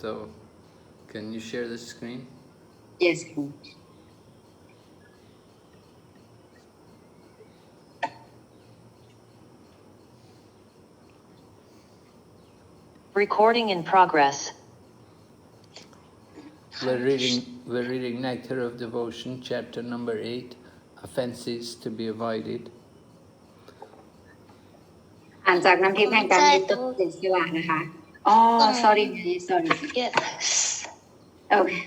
So, can you share the screen? Yes. Recording in progress. We're reading Nectar of Devotion, chapter number 8, Offenses to be Avoided. อ่านจากน้ำทิพย์แห่งการมีต้นเสียสละนะคะ sorry Yes. okay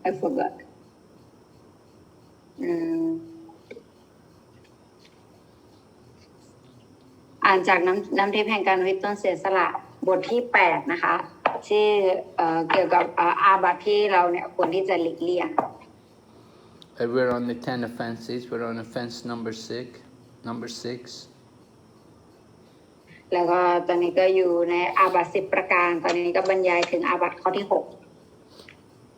I forgot อ่านจากน้ำทิพย์แห่งการวิต้นเสียสละบทที่8นะคะที่เกี่ยวกับอาบัติที่เราเนี่ยควรที่จะหลีกเลี่ยง We're on the 10 offenses. We're on offense number 6. แล้วก็ตอนนี้ก็อยู่ในอาบัติ10 ประการตอนนี้ก็บรรยายถึงอาบัติข้อที่6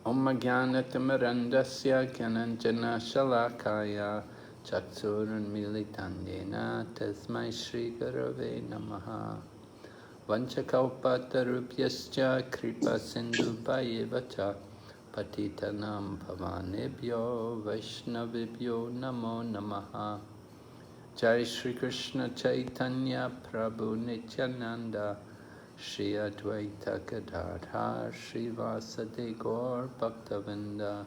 Om Jnanatamrandasya Gyananjana Shalakaya Chaksurun Militandena Tasmai Shri Gurave Namaha Vanchakalpatarubhyascha Kripa Sindhupayevacha Patitanam Bhavanebhyo Vaishnavibhyo Namo Namaha Jai Shri Krishna Chaitanya Prabhu Nityananda Shri Advaita Gadadhar Shri Vasade Gaur Bhaktavinda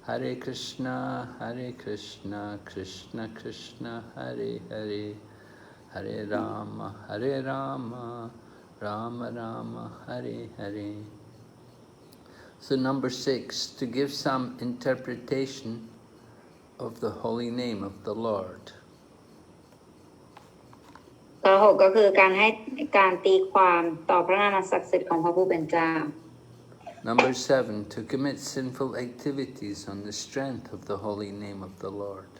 Hare Krishna Krishna Krishna Hare Hare Hare Rama Rama Rama Hare Hare. So number 6, to give some interpretation of the holy name of the Lord. ข้อ6ก็คือการให้การตีความต่อพระนามศักดิ์สิทธิ์ของพระผู้เป็นเจ้า Number 7, to commit sinful activities on the strength of the holy name of the Lord.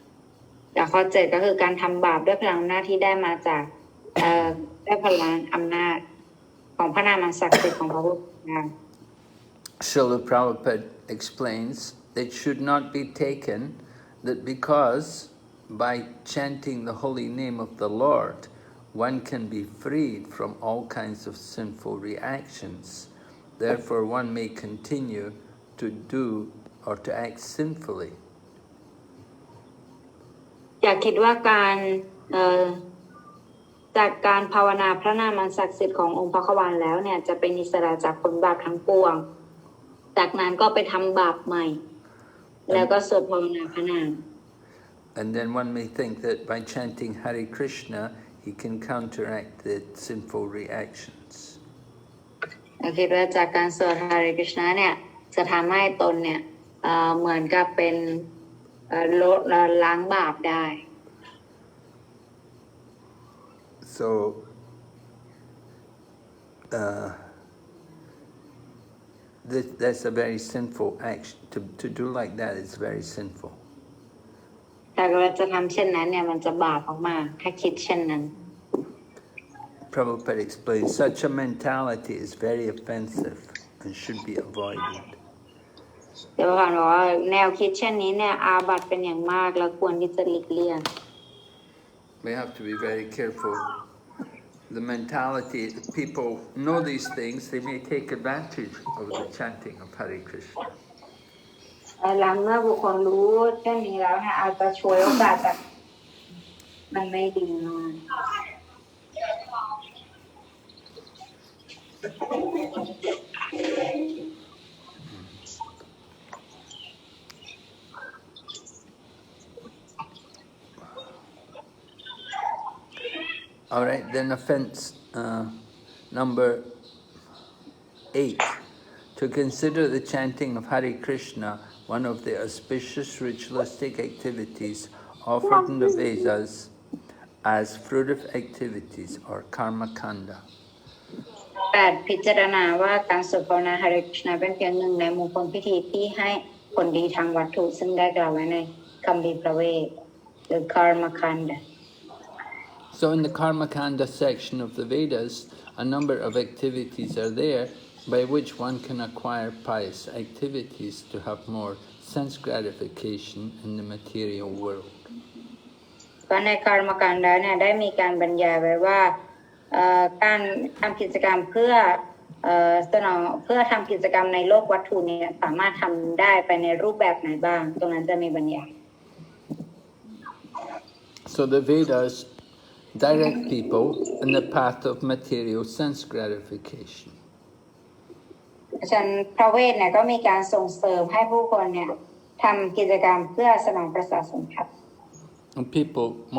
และข้อ7ก็คือการทำบาปด้วยพลังอำนาจที่ได้มาจากด้วยพลังอำนาจของพระนามศักดิ์สิทธิ์ของพระผู้เป็นเจ้า Srila Prabhupada explains it should not be taken that because by chanting the holy name of the Lord one can be freed from all kinds of sinful reactions. Therefore, one may continue to do or to act sinfully. อย่าคิดว่าการจากการภาวนาพระนามศักดิ์สิทธิ์ขององค์พระควานแล้วเนี่ยจะเป็นอิสระจากผลบาปทั้งปวงจากนั้นก็ไปทำบาปใหม่แล้วก็สวดภาวนาพระนาม And then one may think that by chanting Hare Krishna he can counteract the sinful reactions. คิดว่าจากการสวด Hare Krishna เนี่ยจะทำให้ตนเนี่ยเหมือนกับเป็นลดล้างบาปได้ So that's a very sinful action. To do like that is very sinful. แต่เราจะทำเช่นนั้นเนี่ยมันจะบาปมากๆถ้าคิดเช่นนั้น Prabhupada explains such a mentality is very offensive and should be avoided. เดี๋ยวก่อนบอกว่าแนวคิดเช่นนี้เนี่ยอาบัติเป็นอย่างมากแล้วควรที่จะหลีกเลี่ยง We have to be very careful. The mentality, people know these things, they may take advantage of the chanting of Hare Krishna. หลังเมื่อบุคคลรู้เช่นนี้แล้วเนี่ยอาจจะช่วยโอกาสจากมันไม่ดีมาก All right, then offense number 8. To consider the chanting of Hare Krishna one of the auspicious ritualistic activities offered in the Vedas as fruitive activities or karma kanda. 8พิจารณาว่าการสวดภาวนา Hare Krishna เป็นเพียงหนึ่งในมงคลพิธีที่ให้ผลดีทางวัตถุซึ่งได้กล่าวไว้ในคัมภีร์พระเวทหรือ Karma Kanda. So in the karma kanda section of the Vedas, a number of activities are there by which one can acquire pious activities to have more sense gratification in the material world. ก็ใน Karma Kanda เนี่ยได้มีการบรรยายไว้ว่าการทำกิจกรรมเพื่อ สนองเพื่อทำกิจกรรมในโลกวัตถุเนี่ยสามารถทำได้ไปในรูปแบบไหนบ้างตรงนั้นจะมีบรรยาย So the Vedas direct people in the path of material sense gratification. ฉะนั้นพระเวทเนี่ยก็มีการส่งเสริมให้ผู้คนเนี่ยทำกิจกรรมเพื่อสนองประสาทสัมผัส And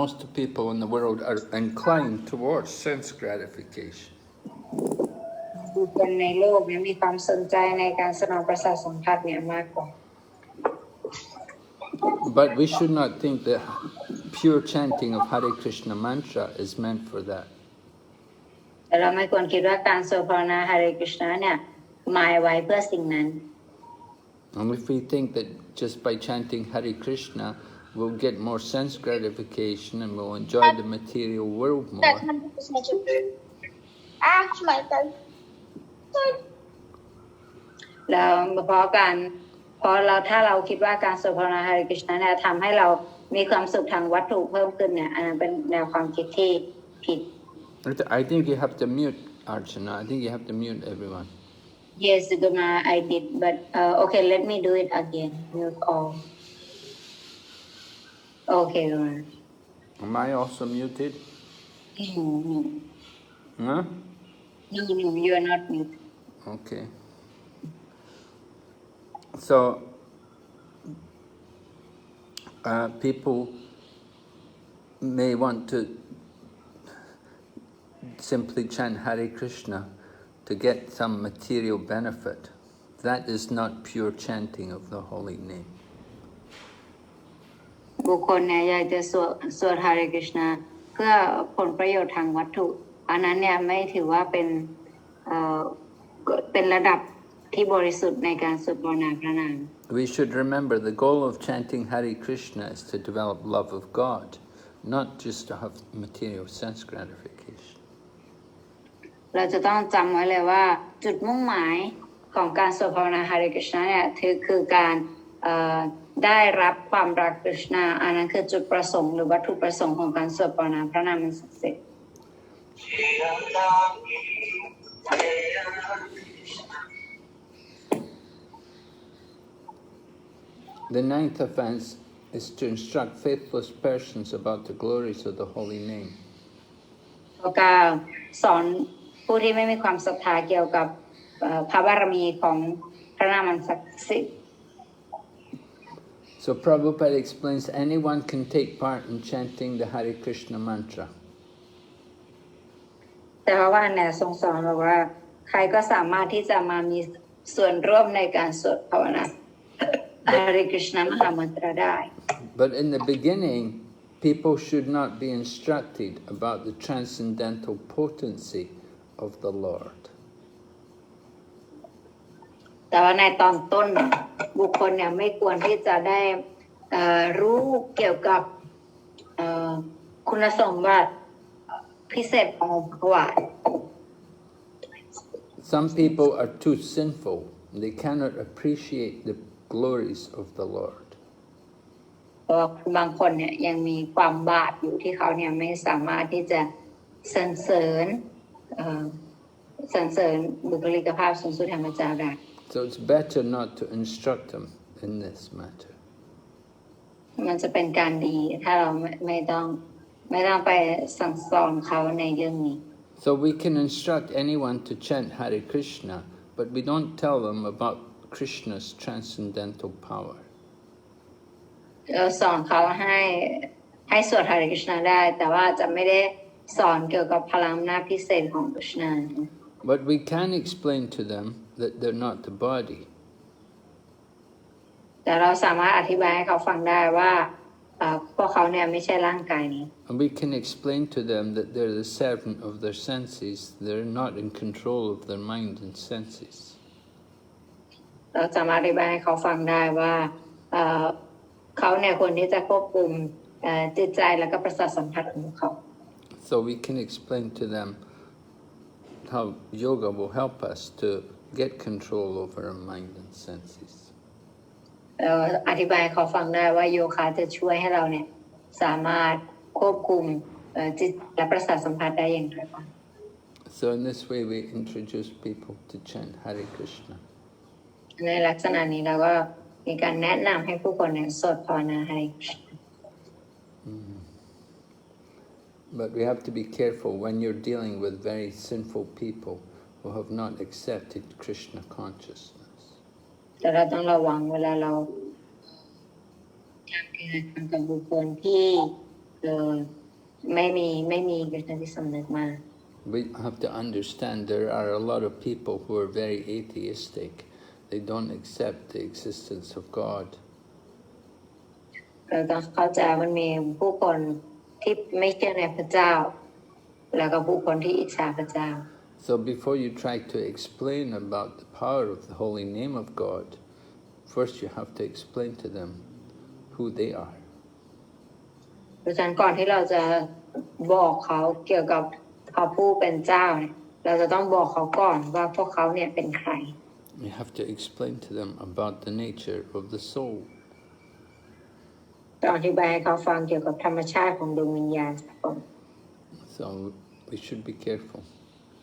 most people in the world are inclined towards sense gratification. ผู้คนในโลกเนี่ยมีความสนใจในการสนองประสาทสัมผัสเนี่ยมากกว่า But we should not think that pure chanting of Hare Krishna mantra is meant for that. แต่เราไม่ควรคิดว่าการสวดภาวนา Hare Krishna เนี่ยหมายไว้เพื่อสิ่งนั้น And if we think that just by chanting Hare Krishna we'll get more sense gratification and we'll enjoy the material world more, แล้วถ้าเราคิดว่าการสวดภาวนา Hare Krishna เนี่ยทำให้เรามีความสุขทางวัตถุเพิ่มขึ้นเนี่ยอันนั้นเป็นแนวความคิดที่ผิด I think you have to mute Archana. I think you have to mute everyone. Yes, Guma, I did, but okay, let me do it again. Mute all. Okay, Guma. Am I also muted? No. Huh? No, you are not muted. Okay. So, people may want to simply chant Hare Krishna to get some material benefit. That is not pure chanting of the holy name. บุคคลเนี่ยอยากจะสวด Hare Krishna เพื่อผลประโยชน์ทางวัตถุอันนั้นเนี่ยไม่ถือว่าเป็นระดับที่บริสุทธิ์ในการสวดภาวนาพระนาม We should remember the goal of chanting Hare Krishna is to develop love of God, not just to have material sense gratification. เราจะต้องจำไว้เลยว่าจุดมุ่งหมายของการสวดภาวนา Hare Krishna เนี่ยคือการได้รับความรัก Krishna อันนั้นคือจุดประสงค์หรือวัตถุประสงค์ของการสวดภาวนาพระนามศักดิ์สิทธิ์ The ninth offense is to instruct faithless persons about the glories of the holy name. ข้อ 9 สอนผู้ที่ไม่มีความศรัทธาเกี่ยวกับพระบารมีของพระนามศักดิ์สิทธิ์ So Prabhupada explains anyone can take part in chanting the Hare Krishna mantra. แต่ว่าเนี่ยทรงสอนบอกว่าใครก็สามารถที่จะมามีส่วนร่วมในการสวดภาวนา Hare Krishna มหามันตรได้ But in the beginning, people should not be instructed about the transcendental potency of the Lord. แต่ว่าในตอนต้นบุคคลเนี่ยไม่ควรที่จะได้รู้เกี่ยวกับคุณสมบัติพิเศษขององค์พระวาท Some people are too sinful. They cannot appreciate the glories of the Lord. เพราะบางคนเนี่ยยังมีความบาปอยู่ที่เขาเนี่ยไม่สามารถที่จะสรรเสริญบุคลิกภาพสูงสุดแห่งพระเจ้าได้ So it's better not to instruct them in this matter. มันจะเป็นการดีถ้าเราไม่ต้องไปสั่งสอนเขาในเรื่องนี้ So we can instruct anyone to chant Hare Krishna, but we don't tell them about Krishna's transcendental power. เราสอนเขาให้สวด Hare Krishna ได้แต่ว่าจะไม่ได้สอนเกี่ยวกับพลังอำนาจพิเศษของ Krishna. But we can explain to them that they're not the body. แต่เราสามารถอธิบายให้เขาฟังได้ว่าพวกเขาเนี่ยไม่ใช่ร่างกายนี้ And we can explain to them that they're the servant of their senses. They're not in control of their mind and senses. เราสามารถอธิบายให้เขาฟังได้ว่าเขาเนี่ยควรที่จะควบคุมจิตใจและก็ประสาทสัมผัสของเขา So we can explain to them how yoga will help us to get control over our mind and senses. อธิบายให้เขาฟังได้ว่าโยคะจะช่วยให้เราเนี่ยสามารถควบคุมจิตและประสาทสัมผัสได้อย่างไรบ้าง So So in this way we introduce people to chant Hare Krishna. ในลักษณะนี้เราก็มีการแนะนำให้ผู้คนเนี่ยสวดภาวนา Hare Krishna But we have to be careful when you're dealing with very sinful people who have not accepted Krishna consciousness. แต่เราต้องระวังเวลาเราทำกิจกรรมกับบุคคลที่ไม่มีกฤษสำนึกมา We have to understand there are a lot of people who are very atheistic. They don't accept the existence of God. เราต้องเข้าใจมันมีผู้คนที่ไม่เชื่อในพระเจ้าแล้วก็ผู้คนที่อิจฉาพระเจ้า So before you try to explain about the power of the holy name of God, first you have to explain to them who they are. เพราะฉะนั้นก่อนที่เราจะบอกเขาเกี่ยวกับเขาผู้เป็นเจ้าเนี่ยเราจะต้องบอกเขาก่อนว่าพวกเขาเนี่ยเป็นใคร You have to explain to them about the nature of the soul. ต้องอธิบายให้เขาฟังเกี่ยวกับธรรมชาติของดวงวิญญาณก่อน So we should be careful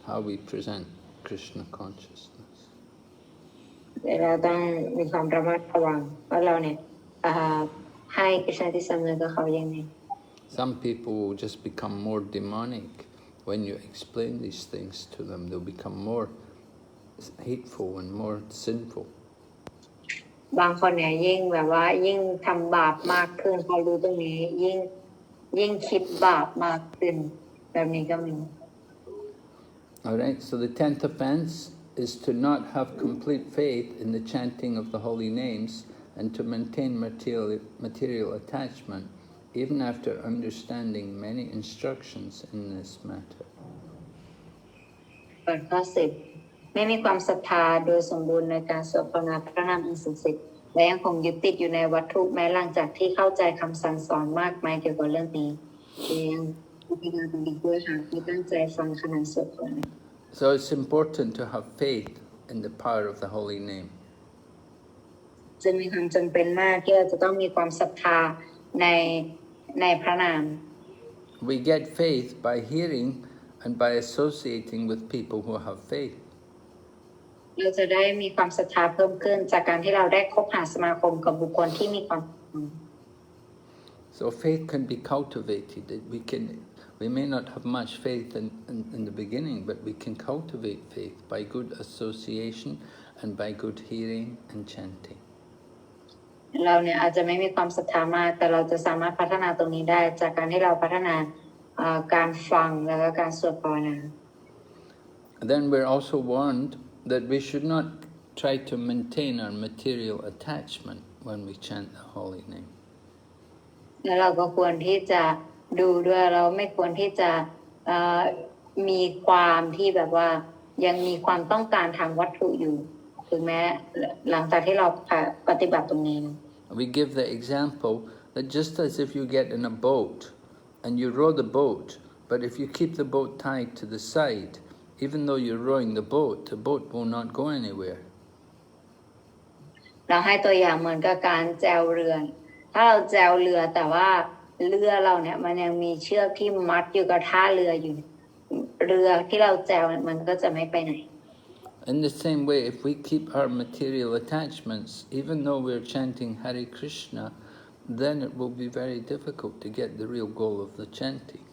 how we present Krishna consciousness. เราต้องมีความระมัดระวังว่าเราเนี่ยให้กฤษณที่สำนึกกับเขายังไง Some people will just become more demonic when you explain these things to them. They'll become more hateful and more sinful. บางคนเนี่ยยิ่งแบบว่ายิ่งทำบาปมากขึ้นพอรู้ตรงนี้ยิ่งคิดบาปมากขึ้นแบบนี้ก็มี Alright, so the 10th offense is to not have complete faith in the chanting of the holy names and to maintain material attachment even after understanding many instructions in this matter. ข้อ10ไม่มีความศรัทธาโดยสมบูรณ์ในการสวดภาวนาพระนามอันศักดิ์สิทธิ์และยังคงยึดติดอยู่ในวัตถุแม้หลังจากที่เข้าใจคำสั่งสอนมากมายเกี่ยวกับเรื่องนี้ยังพิจารณาตรงนี้ด้วยค่ะที่ตั้งใจฟังขณะสวดภาวนา So it's important to have faith in the power of the holy name. จึงมีความจำเป็นมากที่เราจะต้องมีความศรัทธาในพระนาม We get faith by hearing and by associating with people who have faith. เราจะได้มีความศรัทธาเพิ่มขึ้นจากการที่เราได้คบหาสมาคมกับบุคคลที่มีความ So faith can be cultivated. We may not have much faith in the beginning, but we can cultivate faith by good association and by good hearing and chanting. เราเนี่ยอาจจะไม่มีความศรัทธามากแต่เราจะสามารถพัฒนาตรงนี้ได้จากการที่เราพัฒนาการฟังแล้วก็การสวดภาวนา Then we're also warned that we should not try to maintain our material attachment when we chant the holy name. แล้วเราก็ควรที่จะดูด้วยเราไม่ควรที่จะมีความที่แบบว่ายังมีความต้องการทางวัตถุอยู่ถึงแม้หลังจากที่เราปฏิบัติตรงนี้ We give the example that just as if you get in a boat and you row the boat, but if you keep the boat tied to the side, even though you're rowing the boat will not go anywhere. เราให้ตัวอย่างเหมือนกับการแจวเรือถ้าเราแจวเรือแต่ว่าเรือเราเนี่ยมันยังมีเชือกที่มัดอยู่กับท่าเรืออยู่เรือที่เราแจวมันก็จะไม่ไปไหน In the same way, if we keep our material attachments, even though we're chanting Hare Krishna, then it will be very difficult to get the real goal of the chanting.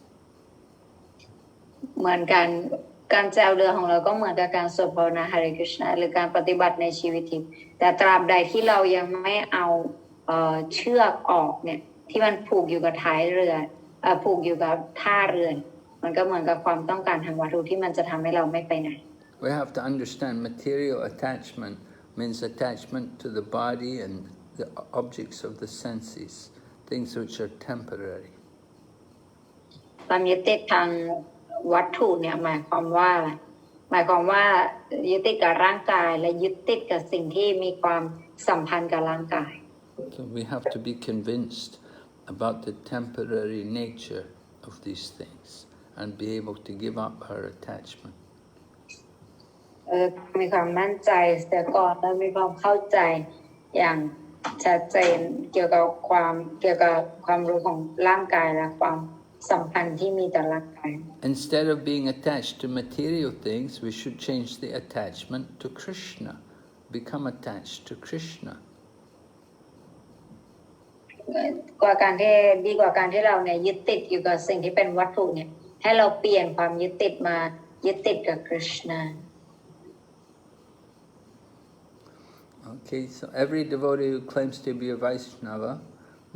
เหมือนการแจวเรือของเราก็เหมือนกับการสวดภาวนา Hare Krishna หรือการปฏิบัติในชีวิตทิพย์แต่ตราบใดที่เรายังไม่เอาเชือกออกเนี่ยที่มันผูกอยู่กับท้ายเรือผูกอยู่กับท่าเรือมันก็เหมือนกับความต้องการทางวัตถุที่มันจะทำให้เราไม่ไปไหน We have to understand material attachment means attachment to the body and the objects of the senses, things which are temporary. ความยึดติดทางวัตถุเนี่ยหมายความว่าอะไรหมายความว่ายึดติดกับร่างกายและยึดติดกับสิ่งที่มีความสัมพันธ์กับร่างกาย So we have to be convinced about the temporary nature of these things and be able to give up our attachment. มีความมั่นใจเสียก่อนแล้วมีความเข้าใจอย่างชัดเจนเกี่ยวกับความรู้ของร่างกายและความ สัมพันธ์ที่มีต่อร่างกาย Instead of being attached to material things, we should change the attachment to Krishna. Become attached to Krishna. กว่าการที่ดีกว่าการที่เราเนี่ยยึดติดอยู่กับสิ่งที่เป็นวัตถุเนี่ยให้เราเปลี่ยนความยึดติดมายึดติดกับคริชนา Okay, so every devotee who claims to be a Vaishnava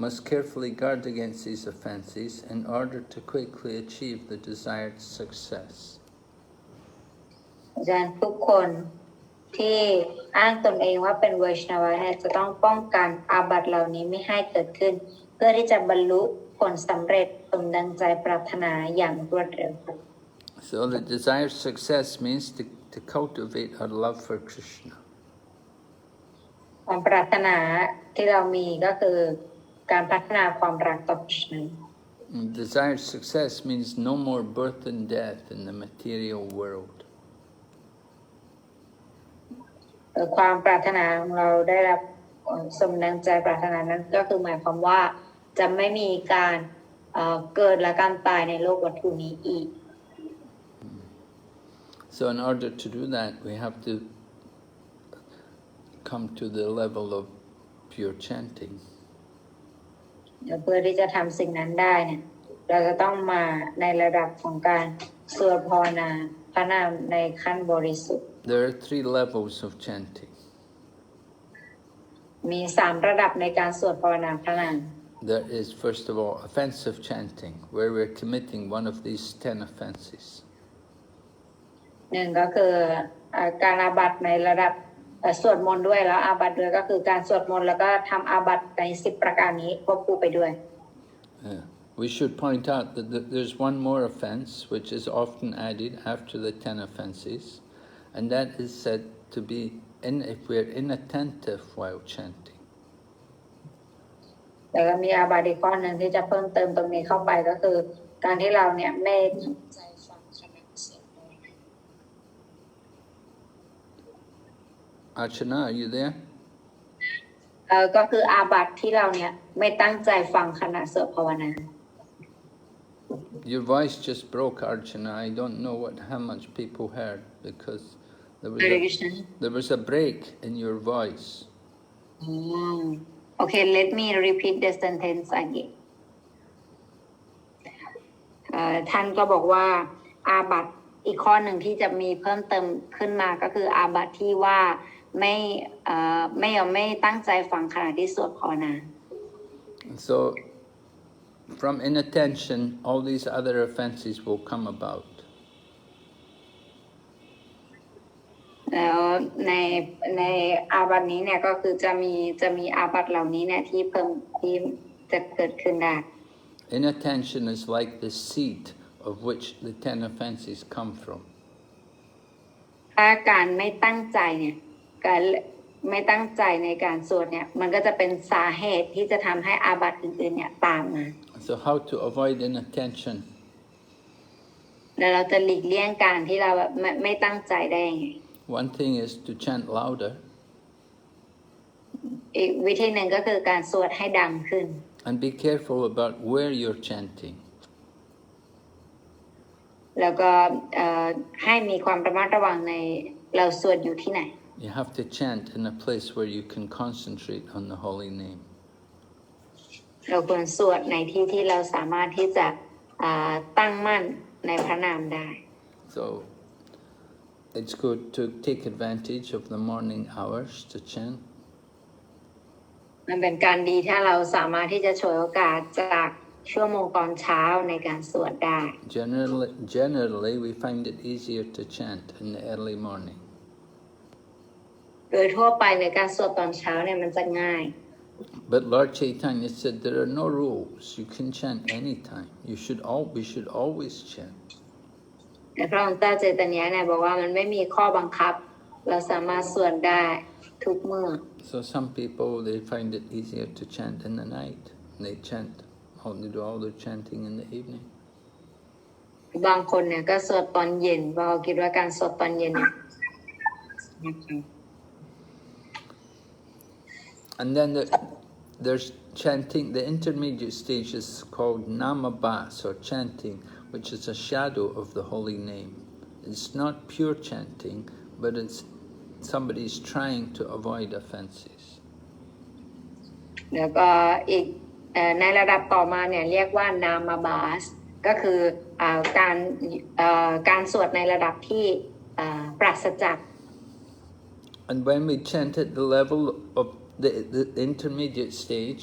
must carefully guard against these offenses in order to quickly achieve the desired success. อาจารย์ทุกคนที่อ้างตนเองว่าเป็นไวชนาวะเนี่ยจะต้องป้องกันอาบัติเหล่านี้ไม่ให้เกิดขึ้นเพื่อที่จะบรรลุผลสำเร็จสมดังใจปรารถนาอย่างรวดเร็ว So the desired success means to cultivate our love for Krishna. ความปรารถนาที่เรามีก็คือการพัฒนาความรักต่อคริชนา Desired success means no more birth and death in the material world. ความปรารถนาของเราได้รับสมดังใจปรารถนานั้นก็คือหมายความว่าจะไม่มีการเกิดและการตายในโลกวัตถุนี้อีก So in order to do that, we have to come to the level of pure chanting. เพื่อที่จะทำสิ่งนั้นได้เนี่ยเราจะต้องมาในระดับของการสวดภาวนาพระนามในขั้นบริสุทธิ์ There are 3 levels of chanting. มี3ระดับในการสวดภาวนาพระนาม There is, first of all, offensive chanting, where we're committing one of these 10 offenses. หนึ่งก็คือการอาบัติในระดับสวดมนต์ด้วยแล้วอาบัติด้วยก็คือการสวดมนต์แล้วก็ทำอาบัติใน10ประการนี้ควบคู่ไปด้วย We should point out that there's one more offense which is often added after the 10 offenses, and that is said to be if we're inattentive while chanting. แล้วก็มีอาบัติอีกข้อหนึ่งที่จะเพิ่มเติมตรงนี้เข้าไปก็คือการที่เราเนี่ยไม่ตั้งใจฟังคำสวดมนต์ Archana, are you there? ก็คืออาบัติที่เราเนี่ยไม่ตั้งใจฟังขณะสวดภาวนา Your voice just broke, Archana. I don't know how much people heard because there was a break in your voice. Okay, let me repeat the sentence again. ท่านก็บอกว่าอาบัติอีกข้อหนึ่งที่จะมีเพิ่มเติมขึ้นมาก็คืออาบัติที่ว่าไม่ตั้งใจฟังขณะที่สวดภาวนา So from inattention, all these other offenses will come about. แล้วในอาบัตินี้เนี่ยก็คือจะมีอาบัติเหล่านี้เนี่ยที่จะเกิดขึ้นได้ Inattention is like the seed of which the 10 offenses come from. ถ้าการไม่ตั้งใจเนี่ยการไม่ตั้งใจในการสวดเนี่ยมันก็จะเป็นสาเหตุที่จะทำให้อาบัติอื่นๆเนี่ยตามมา So how to avoid inattention? แล้วเราจะหลีกเลี่ยงการที่เราแบบไม่ตั้งใจได้ยังไง One thing is to chant louder. อีกวิธีหนึ่งก็คือการสวดให้ดังขึ้น And be careful about where you're chanting. แล้วก็ให้มีความระมัดระวังในเราสวดอยู่ที่ไหน You have to chant in a place where you can concentrate on the holy name. เราควรสวดในที่ที่เราสามารถที่จะตั้งมั่นในพระนามได้ So it's good to take advantage of the morning hours to chant. มันเป็นการดีถ้าเราสามารถที่จะฉวยโอกาสจากชั่วโมงตอนเช้าในการสวดได้ Generally, we find it easier to chant in the early morning. โดยทั่วไปในการสวดตอนเช้าเนี่ยมันจะง่าย But Lord Chaitanya said there are no rules. You can chant anytime. We should always chant. แต่พระองค์เจ้าเจตญาเนี่ยบอกว่ามันไม่มีข้อบังคับเราสามารถสวดได้ทุกเมื่อ So some people, they find it easier to chant in the night. They do all their chanting in the evening. บางคนเนี่ยก็สวดตอนเย็นเพราะเขาคิดว่าการสวดตอนเย็นเนี่ย And then there's chanting. The intermediate stage is called namabas, or chanting, which is a shadow of the holy name. It's not pure chanting, but it's somebody's trying to avoid offenses. แล้วก็อีกในระดับต่อมาเนี่ยเรียกว่านามาบาสก็คือการสวดในระดับที่ปราศจาก And when we chant at the level of the intermediate stage,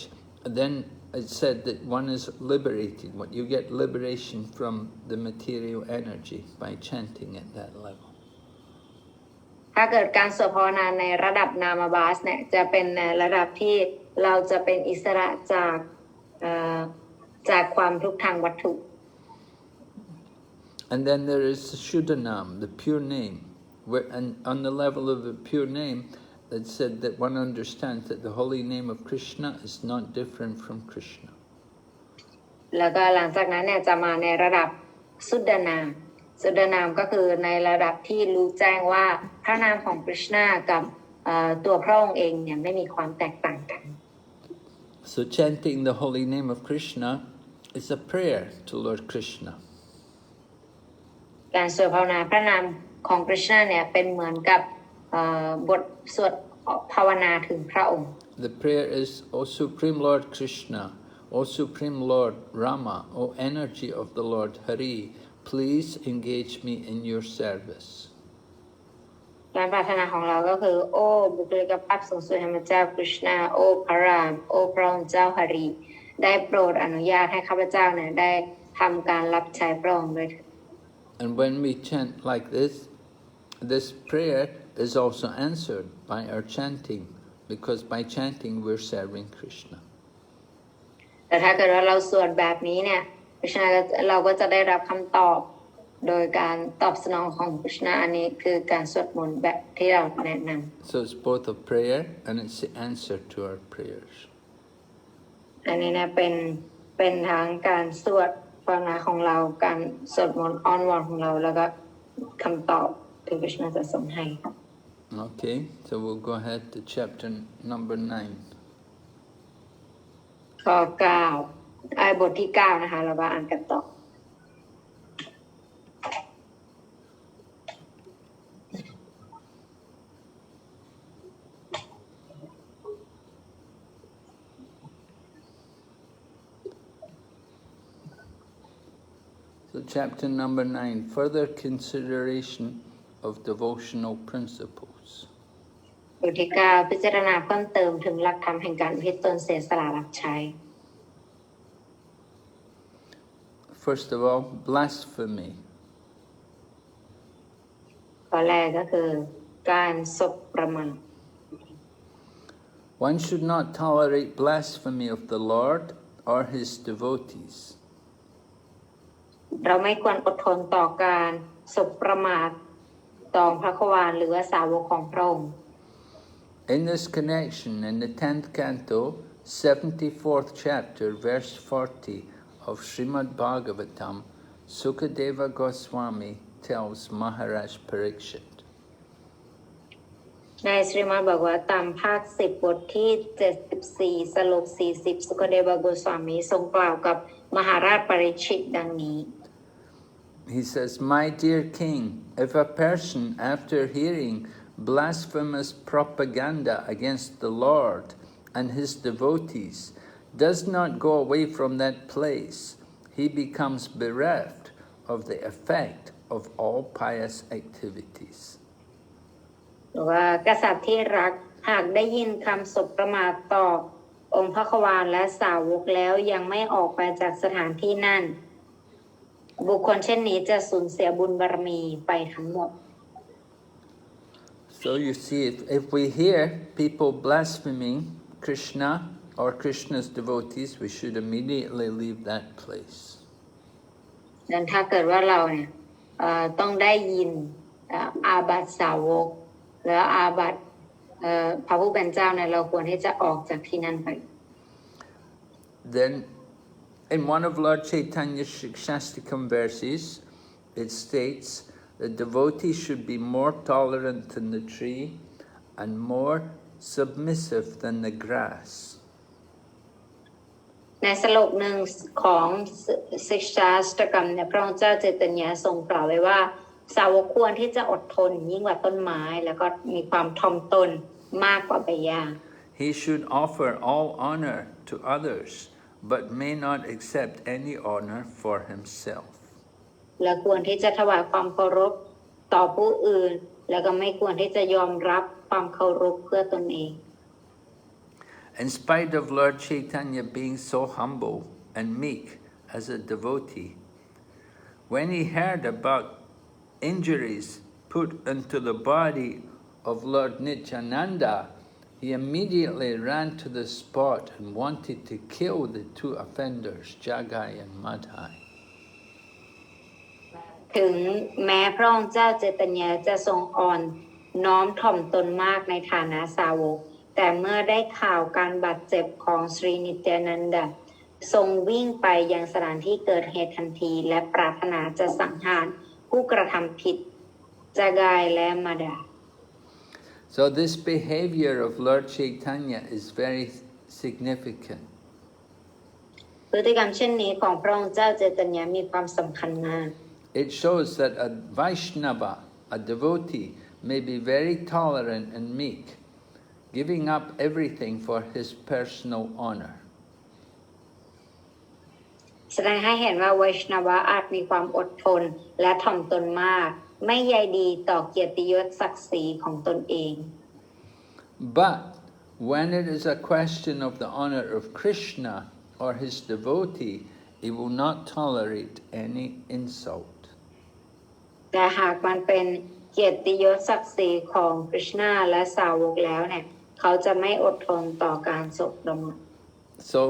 then it's said that one is liberated. What you get liberation from the material energy by chanting at that level. ถ้าเกิดการสวดภาวนาในระดับนามาบาสเนี่ยจะเป็นระดับที่เราจะเป็นอิสระจากความทุกข์ทางวัตถุ And then there is the Shuddhanam, the pure name. And on the level of the pure name, it said that one understands that the holy name of Krishna is not different from Krishna. แล้วก็หลังจากนั้นเนี่ยจะมาในระดับสุดนามสุดนามก็คือในระดับที่รู้แจ้งว่าพระนามของคริชนากับตัวพระองค์เองเนี่ยไม่มีความแตกต่างกัน So chanting the holy name of Krishna is a prayer to Lord Krishna. การสวดภาวนาพระนามของคริชนาเนี่ยเป็นเหมือนกับบทสวดภาวนาถึงพระองค์ The prayer is, O Supreme Lord Krishna, O Supreme Lord Rama, O energy of the Lord Hari, please engage me in your service. การปรารถนาของเราก็คือโอ้บุคลิกภาพสูงสุดแห่งพระเจ้าคริชนาโอ้พระรามโอ้พระองค์เจ้าหรีได้โปรดอนุญาตให้ข้าพเจ้าเนี่ยได้ทำการรับใช้พระองค์ด้วย And when we chant like this, this prayer is also answered by our chanting, because by chanting we're serving Krishna. แต่ถ้าเกิดว่าเราสวดแบบนี้เนี่ยคริชนาเราก็จะได้รับคำตอบโดยการตอบสนองของคริชนาอันนี้คือการสวดมนต์แบบที่เราแนะนำ So it's both a prayer and it's the answer to our prayers. อันนี้นะเป็นทั้งการสวดภาวนาของเราการสวดมนต์อ้อนวอนของเราแล้วก็คำตอบที่คริชนาจะส่งให้ Okay, so we'll go ahead to chapter number 9. ข้อ9บทที่9นะคะเราก็อ่านกันต่อ So chapter number 9, further consideration of devotional principles. บทที่9พิจารณาเพิ่มเติมถึงหลักธรรมแห่งการอุทิศตนเสียสละรับใช้ First of all, blasphemy. ข้อแรกก็คือการสบประมาท One should not tolerate blasphemy of the Lord or his devotees. เราไม่ควรอดทนต่อการสบประมาทต่อพระควานหรือว่าสาวกของพระองค์ In this connection, in the 10th canto, 74th chapter, verse 40 of Srimad Bhagavatam, Sukadeva Goswami tells Maharaj Parikshit. ในสริมาบอกว่าตามภาค10บทที่74สโลก40สุคเดวโกสวามีทรงกล่าวกับมหาราชปริชิตดังนี้ He says, My dear king, if a person after hearing blasphemous propaganda against the Lord and his devotees does not go away from that place, he becomes bereft of the effect of all pious activities. ว่ากษัตริย์ที่รักหากได้ยินคำสบประมาทต่อองค์พระควานและสาวกแล้วยังไม่ออกไปจากสถานที่นั่นบุคคลเช่นนี้จะสูญเสียบุญบารมีไปทั้งหมด So you see, if we hear people blaspheming Krishna or Krishna's devotees, we should immediately leave that place. ดังถ้าเกิดว่าเราเนี่ยต้องได้ยินอาบัติสาวกหรืออาบัติพระผู้เป็นเจ้าเนี่ยเราควรที่จะออกจากที่นั่นไป Then, in one of Lord Chaitanya's Shikshastikam verses, it states that devotees should be more tolerant than the tree and more submissive than the grass. ในสโลกหนึ่งของศิกษาสตกรรมเนี่ยพระองค์เจ้าเจตญาทรงกล่าวไว้ว่าสาวกควรที่จะอดทนยิ่งกว่าต้นไม้แล้วก็มีความถ่อมตนมากกว่าใบหญ้า He should offer all honor to others, but may not accept any honor for himself. และควรที่จะถวายความเคารพต่อผู้อื่นแล้วก็ไม่ควรที่จะยอมรับความเคารพเพื่อตนเอง In spite of Lord Chaitanya being so humble and meek as a devotee, when he heard about injuries put into the body of Lord Nityananda, he immediately ran to the spot and wanted to kill the two offenders, Jagai and Madhai. ถึงแม้พระองค์เจ้าเจตญาจะทรงอ่อนน้อมถ่อมตนมากในฐานะสาวกแต่เมื่อได้ข่าวการบาดเจ็บของสรีนิตยานันดาทรงวิ่งไปยังสถานที่เกิดเหตุทันทีและปรารถนาจะสังหารผู้กระทำผิดจากายและมาดา So this behavior of Lord Chaitanya is very significant. พฤติกรรมเช่นนี้ของพระองค์เจ้าเจตญามีความสำคัญมาก It shows that a Vaishnava, a devotee, may be very tolerant and meek, giving up everything for his personal honor. แสดงให้เห็นว่าไวชนวะอาจมีความอดทนและถ่อมตนมากไม่ใยดีต่อเกียรติยศศักดิ์ศรีของตนเอง But when it is a question of the honor of Krishna or his devotee, he will not tolerate any insult. แต่หากมันเป็นเกียรติยศศักดิ์ศรีของคริชนาและสาวกแล้วเนี่ยเขาจะไม่อดทนต่อการสบรม So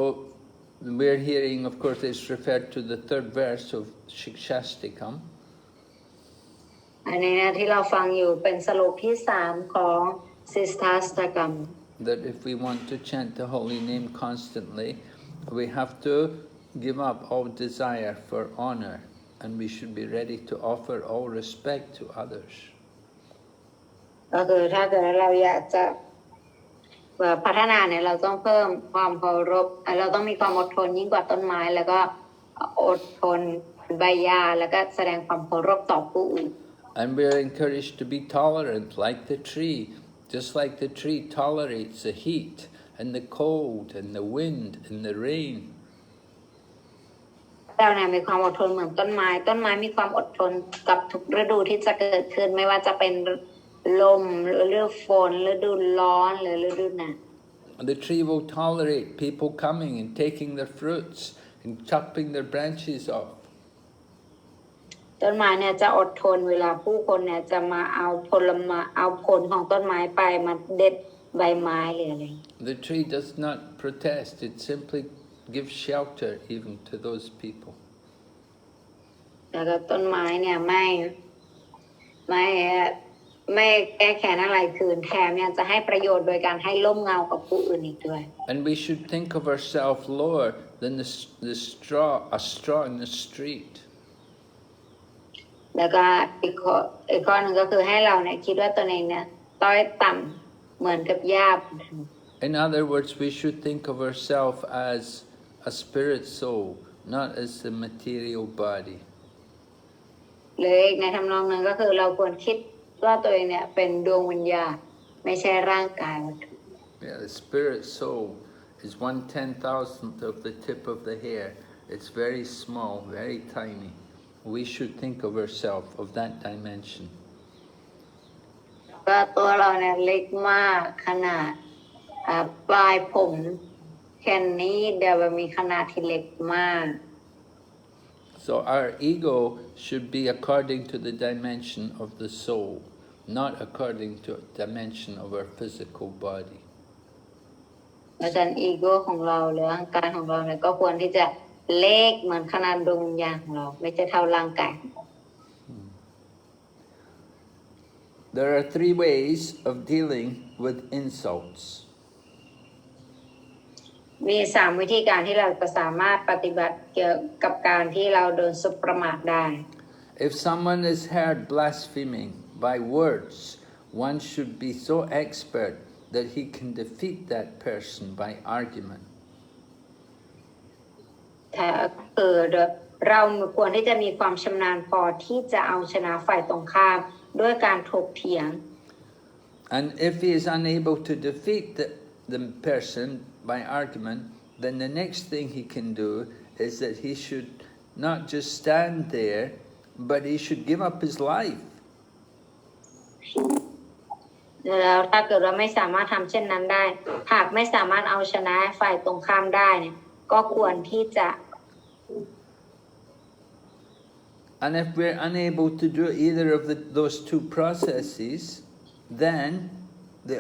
we're hearing, of course, it's referred to the third verse of Shikshastikam. อันนี้นะที่เราฟังอยู่เป็นสโลกที่3ของสิสทาสตกรรม That if we want to chant the holy name constantly, we have to give up all desire for honor, and we should be ready to offer all respect to others. ก็คือถ้าเกิดเราอยากจะพัฒนาเนี่ยเราต้องเพิ่มความเคารพเราต้องมีความอดทนยิ่งกว่าต้นไม้แล้วก็อดทนใบหญ้าแล้วก็แสดงความเคารพต่อผู้อื่น And we are encouraged to be tolerant like the tree, just like the tree tolerates the heat and the cold and the wind and the rain. เราเนี่ยมีความอดทนเหมือนต้นไม้ต้นไม้มีความอดทนกับทุกฤดูที่จะเกิดขึ้นไม่ว่าจะเป็นลมหรือฤดูฝนฤดูร้อนหรือฤดูหนาว The tree will tolerate people coming and taking their fruits and chopping their branches off. ต้นไม้เนี่ยจะอดทนเวลาผู้คนเนี่ยจะมาเอาผลของต้นไม้ไปมาเด็ดใบไม้หรืออะไร The tree does not protest, it simply gives shelter even to those people. แล้วก็ต้นไม้เนี่ยไม่แก้แค้นอะไรคืนแถมยังจะให้ประโยชน์โดยการให้ร่มเงากับผู้อื่นอีกด้วย And we should think of ourselves lower than a straw in the street. แล้วก็อีกข้อหนึ่งก็คือให้เราเนี่ยคิดว่าตัวเองเนี่ยต้อยต่ำเหมือนกับหญ้า In other words, we should think of ourselves as a spirit soul, not as the material body. หรือในทำนองนึงก็คือเราควรคิดว่าตัวเองเนี่ยเป็นดวงวิญญาณไม่ใช่ร่างกายวัตถุ Yeah, the spirit soul is 1/10,000th of the tip of the hair. It's very small, very tiny. We should think of ourselves of that dimension. ก็ตัวเราเนี่ยเล็กมากขนาดปลายผมแค่นี้เดี๋ยวมีขนาดที่เล็กมาก So our ego should be according to the dimension of the soul, not according to the dimension of our physical body. อาจารย์อีโก้ของเราหรือร่างกายของเราเนี่ยก็ควรที่จะเล็กเหมือนขนาดดวงวิญญาณของเราไม่ใช่เท่าร่างกาย There are 3 ways of dealing with insults. มี3วิธีการที่เราจะสามารถปฏิบัติเกี่ยวกับการที่เราโดนสบประมาทได้ If someone is heard blaspheming by words, one should be so expert that he can defeat that person by argument. คือเราควรที่จะมีความชำนาญพอที่จะเอาชนะฝ่ายตรงข้ามด้วยการถกเถียง And if he is unable to defeat the person by argument, then the next thing he can do is that he should not just stand there, but he should give up his life. แล้วถ้าเกิดว่าไม่สามารถทำเช่นนั้นได้หากไม่สามารถเอาชนะฝ่ายตรงข้ามได้เนี่ยก็ควรที่จะ And if we're unable to do either of those two processes, then the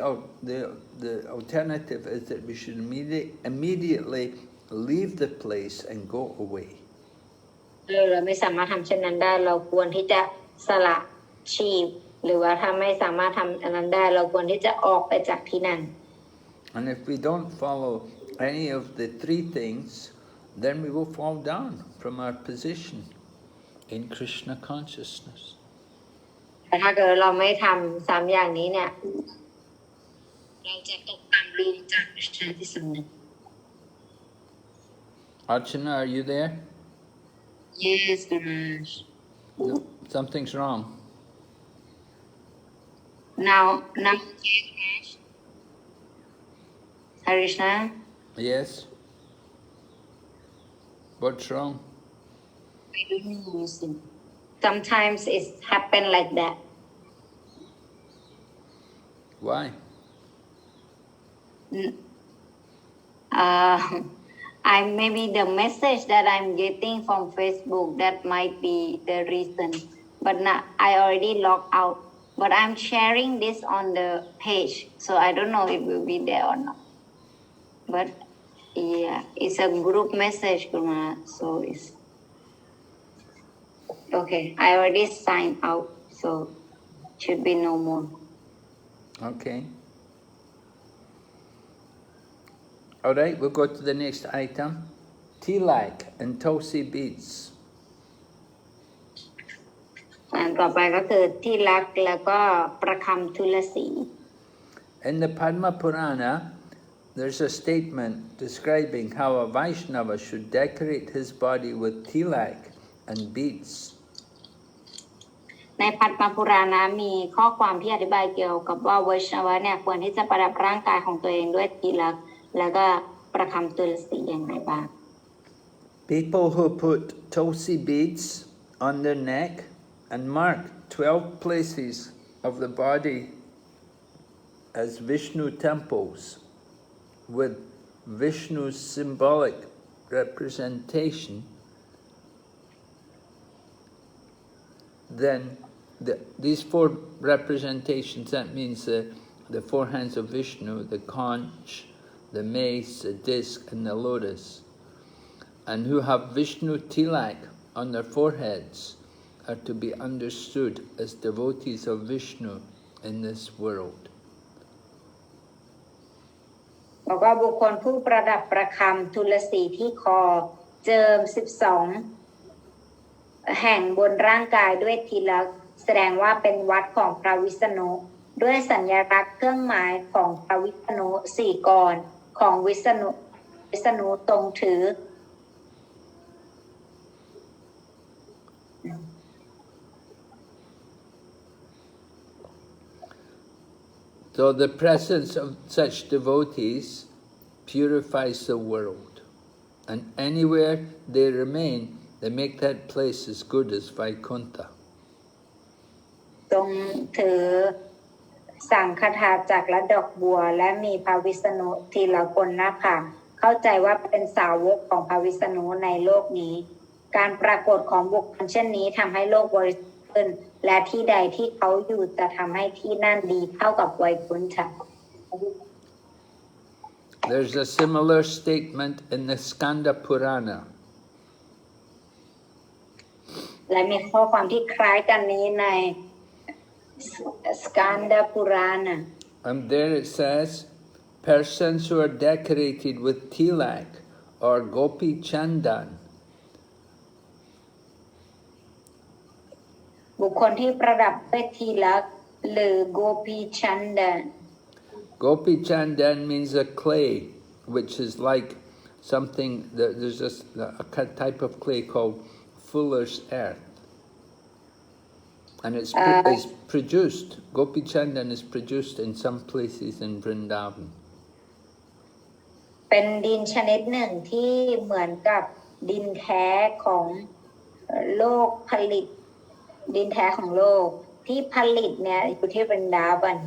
alternative is that we should immediately leave the place and go away. เราไม่สามารถทำเช่นนั้นได้เราควรที่จะสละชีพหรือว่าถ้าไม่สามารถทำอันนั้นได้เราควรที่จะออกไปจากที่นั่น And if we don't follow any of the three things, then we will fall down from our position in Krishna consciousness. แต่ถ้าเกิดเราไม่ทำสามอย่างนี้เนี่ยเราจะตกต่ำลงจากคริสต์ที่สำนึก Archana, are you there? Yes, Ganesh. No, something's wrong. Now, Ganesh. Harishna. Yes? What's wrong? I don't know. Sometimes it happen like that. Why? Maybe the message that I'm getting from Facebook that might be the reason. But now I already logged out. But I'm sharing this on the page, so I don't know if it will be there or not. But yeah, it's a group message, Gurma. So it's okay. I already signed out, so should be no more. Okay. All right, we'll go to the next item. Tilak and Tulsi beads. อันต่อไปก็คือที่รักแล้วก็ประคำทุลสี In the Padma Purana, there's a statement describing how a Vaishnava should decorate his body with tilak and beads. ในปัตตปุรานะมีข้อความที่อธิบายเกี่ยวกับว่าไวชนวะเนี่ยควรที่จะประดับร่างกายของตัวเองด้วยทีลักษณ์แล้วก็ประคำตุลสีอย่างไรบ้าง People who put Tulsi beads on their neck and mark 12 places of the body as Vishnu temples with Vishnu's symbolic representation, then these four representations, that means the four hands of Vishnu, the conch, the mace, the disc, and the lotus, and who have Vishnu tilak on their foreheads, are to be understood as devotees of Vishnu in this world. บอกว่าบุคคลผู้ประดับประคำทุลสีที่คอเจิม12แห่งบนร่างกายด้วยทีลักษณ์แสดงว่าเป็นวัดของพระวิษณุด้วยสัญลักษณ์เครื่องหมายของพระวิษณุ4กรของวิษณุทรงถือ So the presence of such devotees purifies the world, and anywhere they remain, they make that place as good as Vaikuntha. ทรงถือสังฆทานจากละดอกบัวและมีพระวิษณุทีละคนหน้าผากเข้าใจว่าเป็นสาวกของพระวิษณุในโลกนี้การปรากฏของบุคคลเช่นนี้ทำให้โลกบริสุทธิ์ขึ้นและที่ใดที่เขาอยู่จะทำให้ที่นั่นดีเท่ากับไวกุนทะ There's a similar statement in the Skanda Purana. และมีข้อความที่คล้ายกันนี้ใน Skanda Purana. And there it says, persons who are decorated with tilak or gopi chandan, บุคคลที่ประดับด้วยทีลักษณ์หรือโกปีชันดาน Gopi chandan means a clay which is like something that there's just a type of clay called fuller's earth, and it's produced. Gopi Chandan is produced in some places in Vrindavan. เป็นดินชนิดหนึ่งที่เหมือนกับดินแท้ของโลกผลิตดินแท้ของโลกที่ผลิตเนี่ยอยู่ที่วรินดาวัน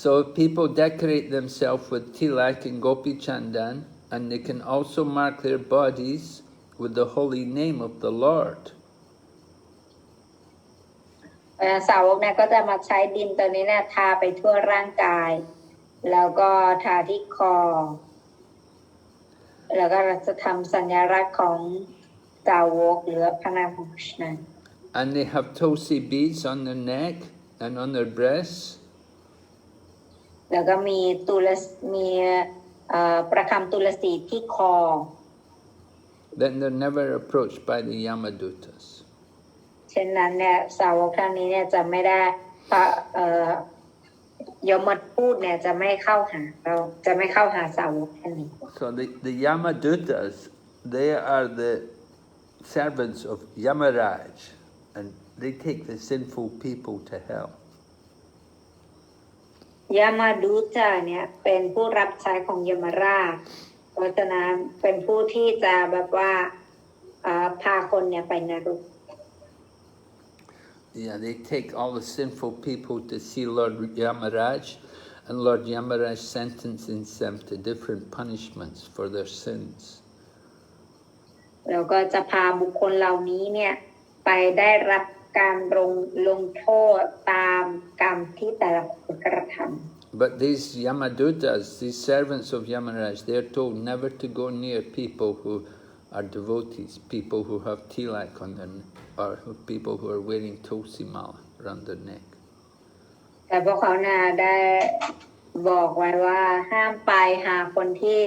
So people decorate themselves with tilak and Gopi Chandan, and they can also mark their bodies with the holy name of the Lord. สาวกเนี่ยก็จะมาใช้ดินตัวนี้เนี่ยทาไปทั่วร่างกายแล้วก็ทาที่คอแล้วก็จะทำสัญลักษณ์ของสาวกหรือพระนามของคริชนา And they have tulsi beads on their neck and on their breasts. แล้วก็มีประคำตุลสีที่คอ Then they're never approached by the Yamadutas. เช่นนั้นเนี่ยสาวกท่านนี้เนี่ยจะไม่ได้ยมทูตเนี่ยจะไม่เข้าหาเราจะไม่เข้าหาสาวกท่านนี้ So the Yamadutas, they are the servants of Yamaraj, and they take the sinful people to hell. ยามาดูจาเนี่ยเป็นผู้รับใช้ของยมราชเพราะฉะนั้นเป็นผู้ที่จะแบบว่าพาคนเนี่ยไปนรก Yeah, they take all the sinful people to see Lord Yamaraj, and Lord Yamaraj sentences them to different punishments for their sins. แล้วก็จะพาบุคคลเหล่านี้เนี่ยไปได้รับการลงโทษตามกรรมที่แต่ละคนกระทำ But these Yamadutas, these servants of Yamaraj, they are told never to go near people who are devotees, people who have tilak on their neck, or people who are wearing tulsi mala around their neck. แต่พวกเขาน่ะได้บอกไว้ว่าห้ามไปหาคนที่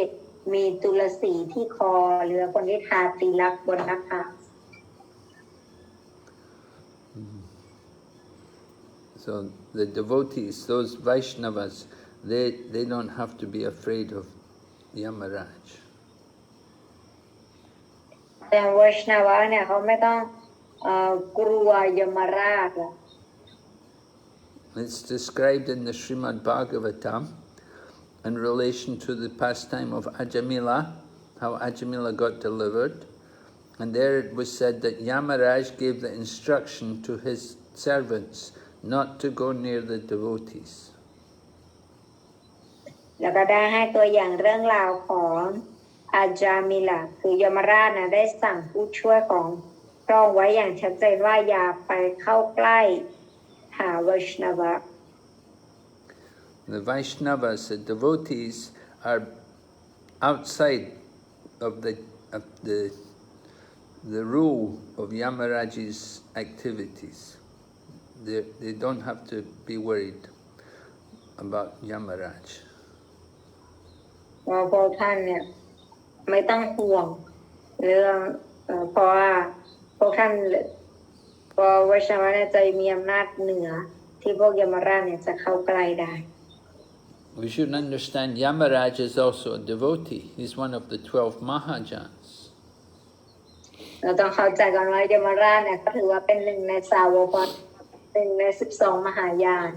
มีตุลสีที่คอหรือคนที่ทาตีลักบนหน้าผาก So the devotees, those Vaishnavas, they don't have to be afraid of Yamaraj. แต่วาชนาวะเนี่ยเขาไม่ต้องกลัวยมราช It's described in the Srimad Bhagavatam in relation to the pastime of Ajamila, how Ajamila got delivered. And there it was said that Yamaraj gave the instruction to his servants not to go near the devotees. แล้วก็ได้ให้ตัวอย่างเรื่องราวของอาจามิลาคือยมราชนะได้สั่งผู้ช่วยของพระองค์ไว้อย่างชัดเจนว่าอย่าไปเข้าใกล้หาวาชนาวะ The Vaishnavas, the devotees, are outside of the rule of Yamaraj's activities. They don't have to be worried about Yamaraj. พวกท่านเนี่ยไม่ต้องห่วงเรื่องเพราะว่าพวกท่านพอวาชนาวะเนี่ยจะมีอำนาจเหนือที่พวกยมราชเนี่ยจะเข้าใกล้ได้ We should understand Yamaraj is also a devotee. He's one of the 12 Mahajans. เราต้องเข้าใจก่อนว่ายมราชเนี่ยก็ถือว่าเป็นหนึ่งในสาวกหนึ่งใน12 มหายาน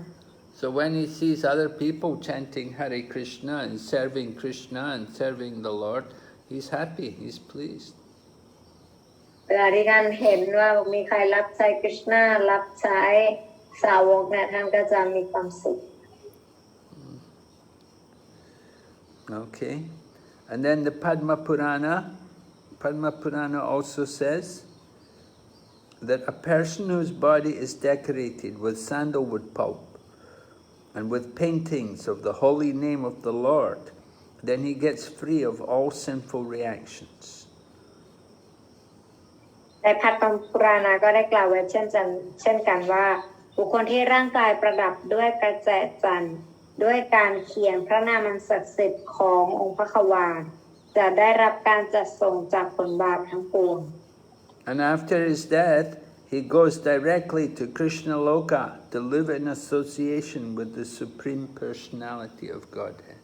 So when he sees other people chanting Hare Krishna and serving Krishna and serving the Lord, he's happy, he's pleased. เวลาที่ท่านเห็นว่ามีใครรับใช้คริชนารับใช้สาวกเนี่ยท่านก็จะมีความสุข Okay. And then the Padma Purana also says that a person whose body is decorated with sandalwood pulp and with paintings of the holy name of the Lord, then he gets free of all sinful reactions. ในพัทธปุราณก็ได้กล่าวไว้เช่นกันว่าบุคคลที่ร่างกายประดับด้วยกระแจจันทร์ด้วยการเขียนพระนามอันศักดิ์สิทธิ์ขององค์พระควาจะได้รับการจัดส่งจากผลบาปทั้งปวง And after his death, he goes directly to Krishna Loka to live in association with the Supreme Personality of Godhead.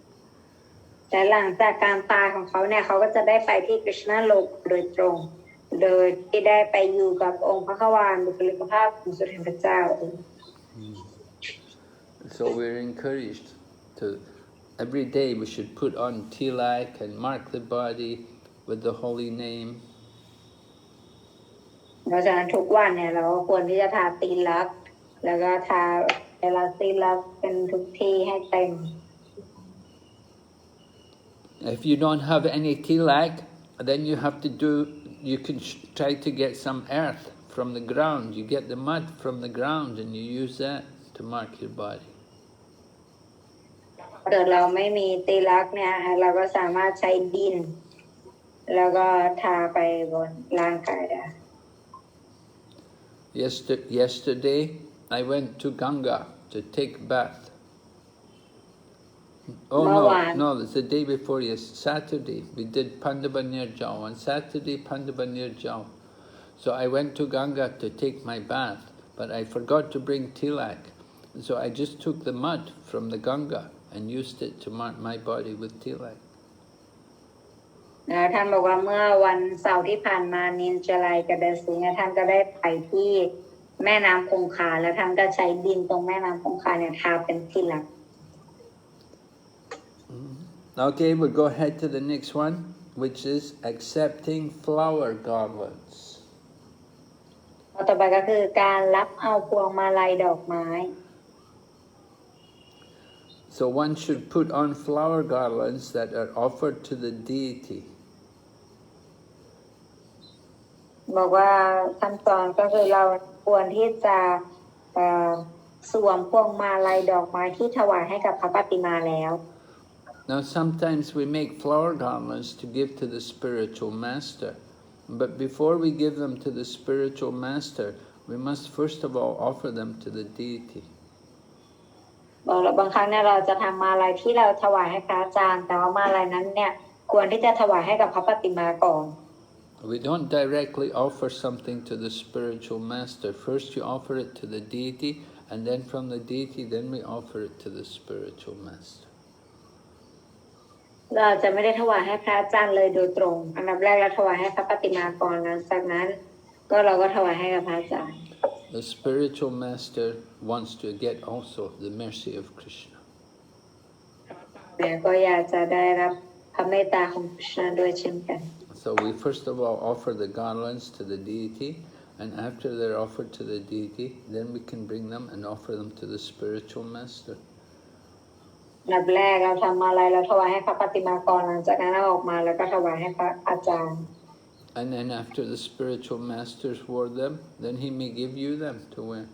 จ และหลังจากการตายของเขาเนี่ยเขาก็จะได้ไปที่กฤษณโลกโดยตรงโดยที่ได้ไปอยู่กับองค์พระควานบุคลิกภาพของสุดแห่งพระเจ้า So we're encouraged to every day we should put on tilak and mark the body with the holy name. เพราะฉะนั้นทุกวันเนี่ยเราควรที่จะทาตีลักษณ์แล้วก็ทาเวลาตีลักษณ์เป็นทุกที่ให้เต็ม If you don't have any tilak, then you have to do. You can try to get some earth from the ground. You get the mud from the ground and you use that to mark your body. ถ้าเกิดเราไม่มีตีลักษณ์เนี่ยเราก็สามารถใช้ดินแล้วก็ทาไปบนร่างกายได้ Yesterday, I went to Ganga to take bath. Oh no, it's the day before. Yes, Saturday we did Pandabanir Jau. On Saturday, Pandabanir Jau. So I went to Ganga to take my bath, but I forgot to bring tilak. So I just took the mud from the Ganga and used it to mark my body with tilak. ท่านบอกว่าเมื่อวันเสาร์ที่ผ่านมานินจาไลกระเดสิงท่านก็ได้ไปที่แม่น้ำคงคาแล้วท่านก็ใช้ดินตรงแม่น้ำคงคาเนี่ยทาเป็นที่หลัก Okay, we'll go ahead to the next one, which is accepting flower garlands. ต่อไปก็คือการรับเอาพวงมาลัยดอกไม้ So one should put on flower garlands that are offered to the deity. บอกว่าขั้นตอนก็คือเราควรที่จะสวมพวงมาลัยดอกไม้ที่ถวายให้กับพระปฏิมาแล้ว Now sometimes we make flower garlands to give to the spiritual master. But before we give them to the spiritual master, we must first of all offer them to the deity. บอกแล้วบางครั้งเนี่ยเราจะทำมาลัยที่เราถวายให้พระอาจารย์แต่ว่ามาลัยนั้นเนี่ยควรที่จะถวายให้กับพระปฏิมาก่อน We don't directly offer something to the spiritual master. First you offer it to the deity, and then from the deity, then we offer it to the spiritual master. เราจะไม่ได้ถวายให้พระอาจารย์เลยโดยตรงอันดับแรกเราถวายให้พระปฏิมาก่อนนะจากนั้นก็เราก็ถวายให้กับพระอาจารย์ The spiritual master wants to get also the mercy of Krishna. เนี่ยก็อยากจะได้รับพระเมตตาของพระคริสต์ด้วยเช่นกัน So we first of all offer the garlands to the deity, and after they're offered to the deity, then we can bring them and offer them to the spiritual master. อันดับแรกเราทำมาลัยเราถวายให้พระปฏิมากรหลังจากนั้นเราออกมาแล้วก็ถวายให้พระอาจารย์ And then after the spiritual masters wore them, then he may give you them to wear.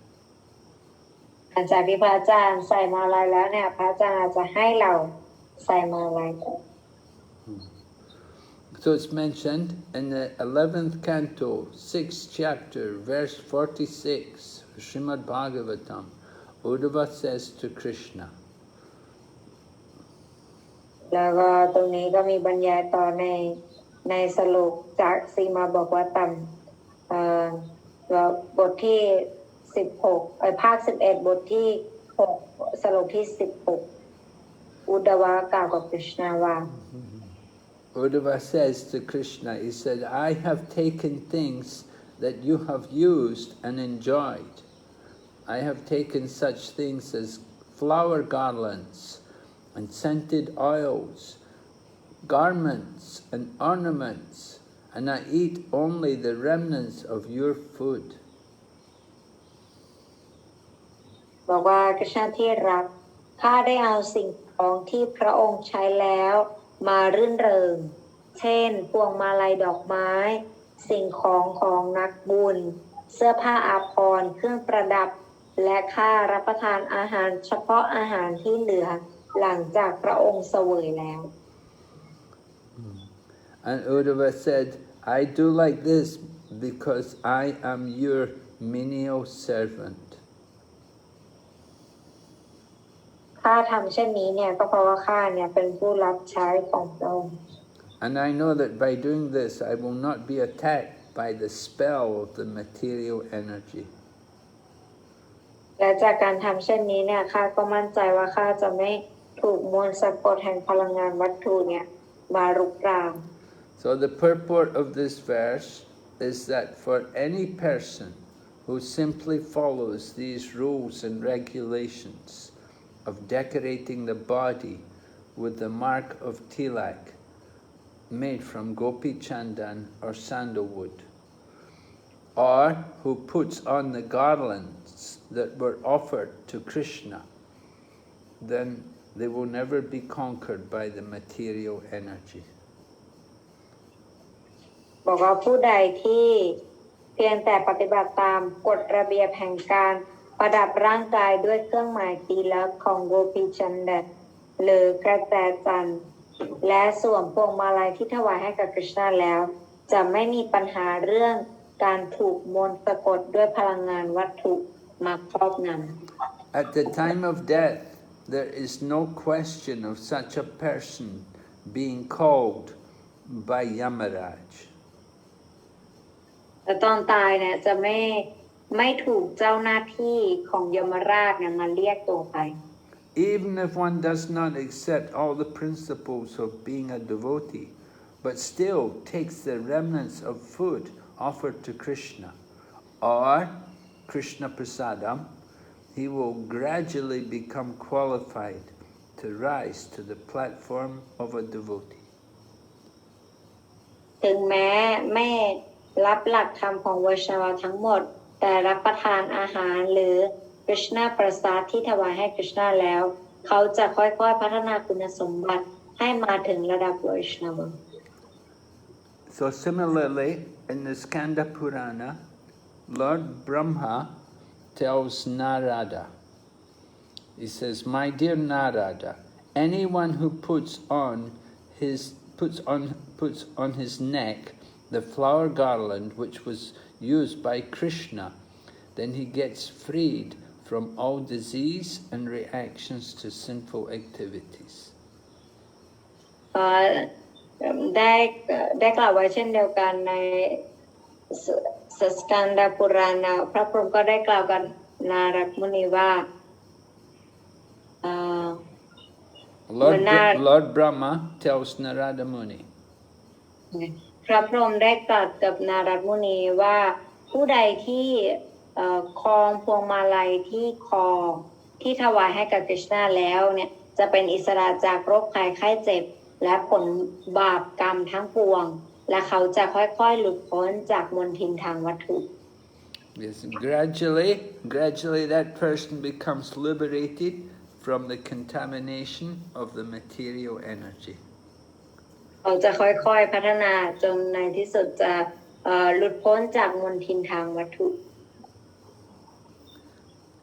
หลังจากที่พระอาจารย์ใส่มาลัยแล้วเนี่ยพระอาจารย์อาจจะให้เราใส่มาลัยก่อน So it's mentioned in the 11th canto, 6th chapter, verse 46, Srimad Bhagavatam, Uddhava says to Krishna. แล้วก็ตรงนี้ก็มีบรรยายต่อในสรุปจากสีมาบอกว่าต่ำบทที่16ภาค11บทที่6สรุปที่16อุดวากล่าวกับกฤษณาว่า Uddhava says to Krishna, he said, I have taken things that you have used and enjoyed. I have taken such things as flower garlands and scented oils, garments and ornaments, and I eat only the remnants of your food. บอกว่ากฤษณาที่รักข้าได้เอาสิ่งของที่พระองค์ใช้แล้วมารื่นเริงเช่นพวงมาลัยดอกไม้สิ่งของนักบุญเสื้อผ้าอาภรณ์เครื่องประดับและข้ารับประทานอาหารเฉพาะอาหารที่เหลือหลังจากพระองค์เสวยแล้ว And Uddhava said, I do like this because I am your menial servant. ข้าทำเช่นนี้เนี่ยก็เพราะว่าข้าเนี่ยเป็นผู้รับใช้ของพระองค์ And I know that by doing this, I will not be attacked by the spell of the material energy. และจากการทำเช่นนี้เนี่ยข้าก็มั่นใจว่าข้าจะไม่ ถูกมวลสะกดแห่งพลังงานวัตถุเนี่ยมารุกราน So the purport of this verse is that for any person who simply follows these rules and regulations of decorating the body with the mark of tilak made from gopi chandan or sandalwood, or who puts on the garlands that were offered to Krishna, then they will never be conquered by the material energy. บอกว่าผู้ใดที่เพียงแต่ปฏิบัติตามกฎระเบียบแห่งการประดับร่างกายด้วยเครื่องหมายตีลักษณ์ของโกปีชันดัตหรือกระแตจันทร์และสวมพวงมาลัยที่ถวายให้กับกฤษณะแล้ว จะไม่มีปัญหาเรื่องการถูกมนต์สะกดด้วยพลังงานวัตถุมาครอบงำ At the time of death, there is no question of such a person being called by Yamaraj. แต่ตอนตายเนี่ยจะไม่ถูกเจ้าหน้าที่ของยมราชเนี่ยมาเรียกตัวไป Even if one does not accept all the principles of being a devotee, but still takes the remnants of food offered to Krishna or Krishna Prasadam, he will gradually become qualified to rise to the platform of a devotee. ถึงแม้ไม่รับหลักธรรมของวชวทั้งหมด แต่รับประทานอาหารหรือ Krishna ประสาทที่ถวายให้ Krishna แล้ว เขาจะค่อยๆพัฒนาคุณสมบัติให้มาถึงระดับวชนว So similarly, in the Skanda Purana, Lord Brahma tells Narada, he says, "My dear Narada, anyone who puts on his neck the flower garland which was used by Krishna, then he gets freed from all disease and reactions to sinful activities." ได้กล่าวไว้เช่นเดียวกันในสกันดาปุราณพระพรหมก็ได้กล่าวกับนารักมุนีว่า Lord Brahma tells Narada Muni, พระพรหมได้ตรัสกับนารักมุนีว่าผู้ใดที่คล้องพวงมาลัยที่คอที่ถวายให้กับกฤษณะแล้วเนี่ยจะเป็นอิสระจากโรคภัยไข้เจ็บและผลบาปกรรมทั้งปวงและเขาจะค่อยๆหลุดพ้นจากมลทินทางวัตถุ yes, gradually that person becomes liberated from the contamination of the material energy. เขาจะค่อยๆพัฒนาจนในที่สุดจะหลุดพ้นจากมลทินทางวัตถุ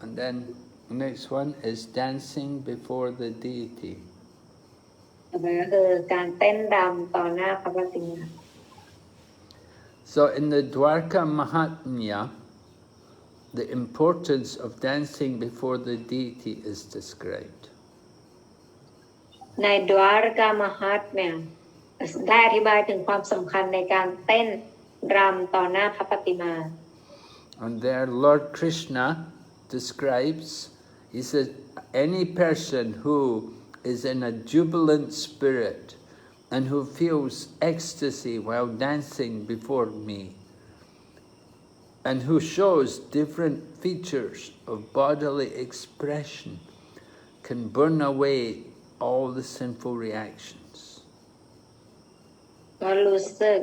And then the next one is dancing before the deity. ต่อไปก็คือการเต้นรำต่อหน้าพระปฏิมา So in the Dwarka Mahatmya, the importance of dancing before the deity is described. ในดวารกามหัตเนี่ยได้อธิบายถึงความสำคัญในการเต้นรำต่อหน้าพระปฏิมา And there Lord Krishna describes, he says, any person who is in a jubilant spirit and who feels ecstasy while dancing before me, and who shows different features of bodily expression, can burn away all the sinful reactions. ก็รู้สึก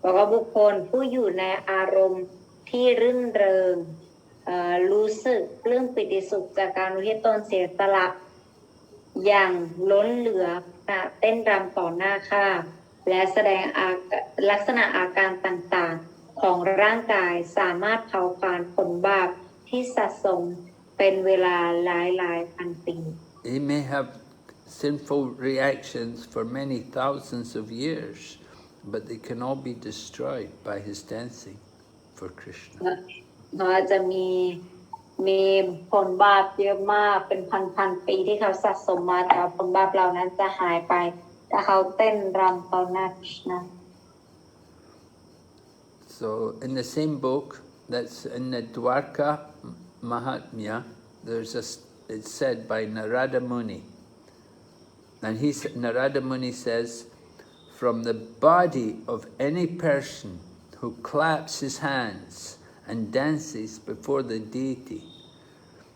บอกว่าบุคคลผู้อยู่ในอารมณ์ที่รื่นเริงรู้สึกปลื้มปิติสุขจากการที่ตนเสียสละอย่างล้นเหลือเต้นรำต่อหน้าข้าและแสดงลักษณะอาการต่างๆของร่างกายสามารถเผาผลาญผลบาปที่สะสมเป็นเวลาหลายพันปี He may have sinful reactions for many thousands of years, but they can all be destroyed by his dancing for Krishna. เขาจะมีผลบาปเยอะมากเป็นพันปีที่เขาสะสมมาแต่ผลบาปเหล่านั้นจะหายไปถ้าเขาเต้นรำต่อหน้าคริชนา So in the same book, that's in the Dwarka Mahatmya, it's said by Narada Muni And Narada Muni says, from the body of any person who claps his hands and dances before the deity,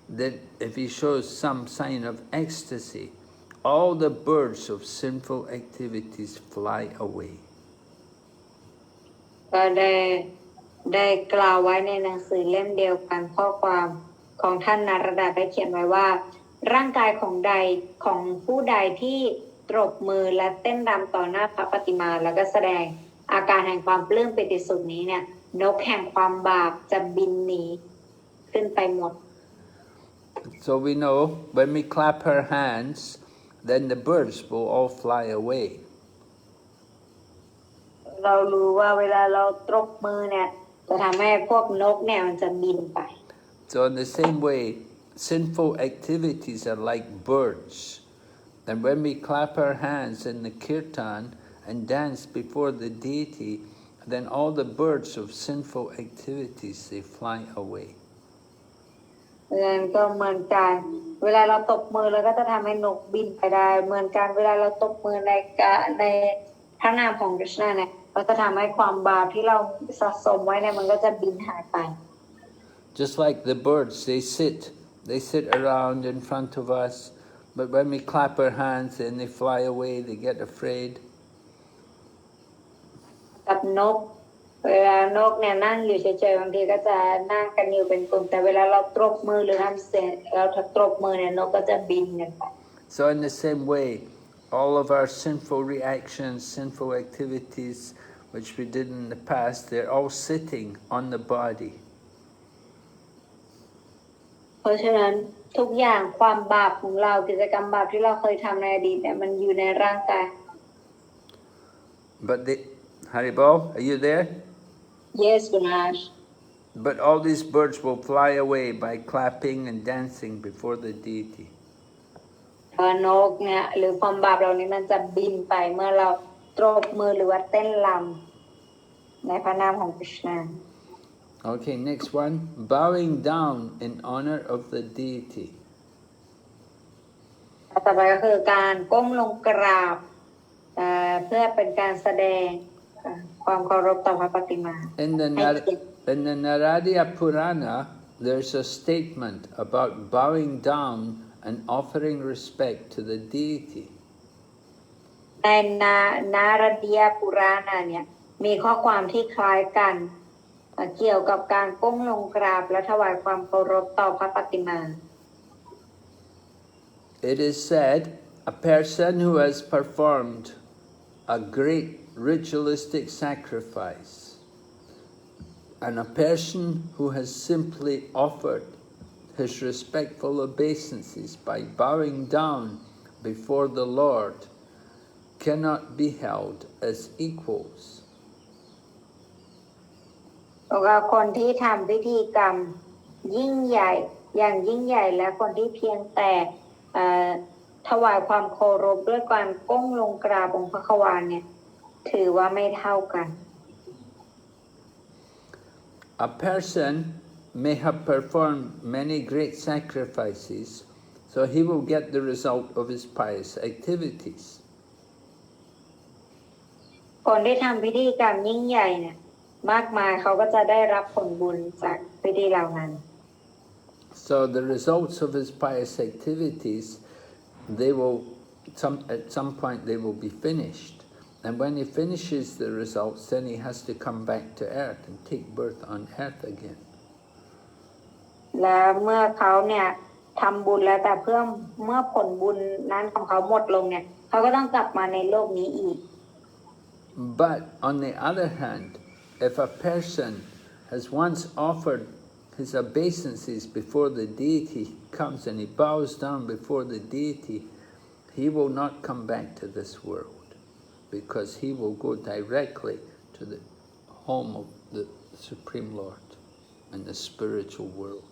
that if he shows some sign of ecstasy, all the birds of sinful activities fly away. ก็ได้กล่าวไว้ในหนังสือเล่มเดียวกันข้อความของท่านนารดาได้เขียนไว้ว่าร่างกายของผู้ใดที่ตบมือและเต้นรำต่อหน้าพระปฏิมาแล้วก็แสดงอาการแห่งความปลื้มปิติสุขนี้เนี่ยนกแห่งความบาปจะบินหนีขึ้นไปหมด So we know when we clap our hands, then the birds will all fly away. เรารู้ว่าเวลาเราตบมือเนี่ยจะทำให้พวกนกเนี่ยมันจะบินไป So in the same way, sinful activities are like birds. And when we clap our hands in the kirtan and dance before the deity, then all the birds of sinful activities, they fly away. ก็เหมือนกันเวลาเราตบมือเราก็จะทำให้นกบินไปได้เหมือนกันเวลาเราตบมือในพระนามของกฤษณะเนี่ยเราจะทำให้ความบาปที่เราสะสมไว้เนี่ยมันก็จะบินหายไป Just like the birds, they sit around in front of us, but when we clap our hands and they fly away, they get afraid. กับนกเวลานกเนี่ยนั่งอยู่เฉยๆบางทีก็จะนั่งกันอยู่เป็นกลุ่มแต่เวลาเราตบมือหรือทำเสียงเราตบมือเนี่ยนกก็จะบินกันไป So in the same way, all of our sinful reactions, sinful activities, which we did in the past, they're all sitting on the body. เพราะฉะนั้นทุกอย่างความบาปของเรากิจกรรมบาปที่เราเคยทำในอดีตเนี่ยมันอยู่ในร่างกาย But Haribol, are you there? Yes, Gunash. But all these birds will fly away by clapping and dancing before the deity. นกเนี่ยหรือความบาปเหล่านี้มันจะบินไปเมื่อเราตบมือหรือว่าเต้นรำในพระนามของกฤษณะ Okay, next one. Bowing down in honor of the deity. ต่อไปก็คือการก้มลงกราบเพื่อเป็นการแสดงความเคารพต่อพระปฏิมา In the Narada Purana, there's a statement about bowing down and offering respect to the deity. ในนารดียปุราณเนี่ยมีข้อความที่คล้ายกันเกี่ยวกับการก้มลงกราบและถวายความเคารพต่อพระปฏิมา It is said, a person who has performed a great ritualistic sacrifice and a person who has simply offered his respectful obeisances by bowing down before the Lord cannot be held as equals. คนที่ทำพิธีกรรมยิ่งใหญ่อย่างยิ่งใหญ่และคนที่เพียงแต่ถวายความเคารพด้วยการก้มลงกราบองค์พระขวานเนี่ยถือว่าไม่เท่ากัน A person may have performed many great sacrifices, so he will get the result of his pious activities. คนที่ทำพิธีกรรมยิ่งใหญ่เนี่ยมากมายเขาก็จะได้รับผลบุญจากพิธีเหล่านั้น So the results of his pious activities, at some point they will be finished. And when he finishes the results, then he has to come back to earth and take birth on earth again. และเมื่อเขาเนี่ยทำบุญแล้วแต่เมื่อผลบุญนั้นของเขาหมดลงเนี่ยเขาก็ต้องกลับมาในโลกนี้อีก But on the other hand, if a person has once offered his obeisances before the deity comes and he bows down before the deity, he will not come back to this world because he will go directly to the home of the Supreme Lord and the spiritual world.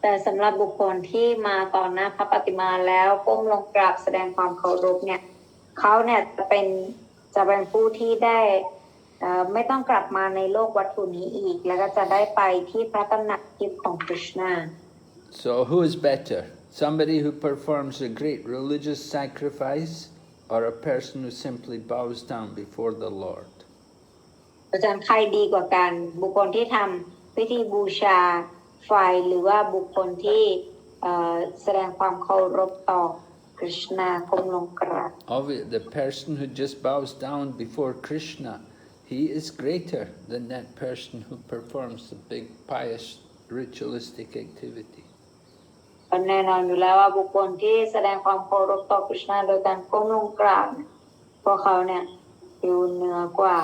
แต่สำหรับบุคคลที่มาต่อหน้าพระปฏิมาแล้วก้มลงกราบแสดงความเคารพเนี่ยเขาเนี่ยจะเป็นผู้ที่ได้ไม่ต้องกลับมาในโลกวัตถุนี้อีกแล้วก็จะได้ไปที่พระตำหนักทิพย์ของกฤษณะ So who is better, Somebody who performs a great religious sacrifice or a person who simply bows down before the Lord? อาจารย์ใครดีกว่ากันบุคคลที่ทำพิธีบูชาไฟหรือว่าบุคคลที่แสดงความเคารพต่อคริชนาก้มลงกราบ The person who just bows down before Krishna, he is greater than that person who performs a big pious ritualistic activity. แน่นอนอยู่แล้วว่าบุคคลที่แสดงความเคารพต่อคริชนาโดยการก้มลงกราบพวกเขาเนี่ยอยู่เหนือกว่า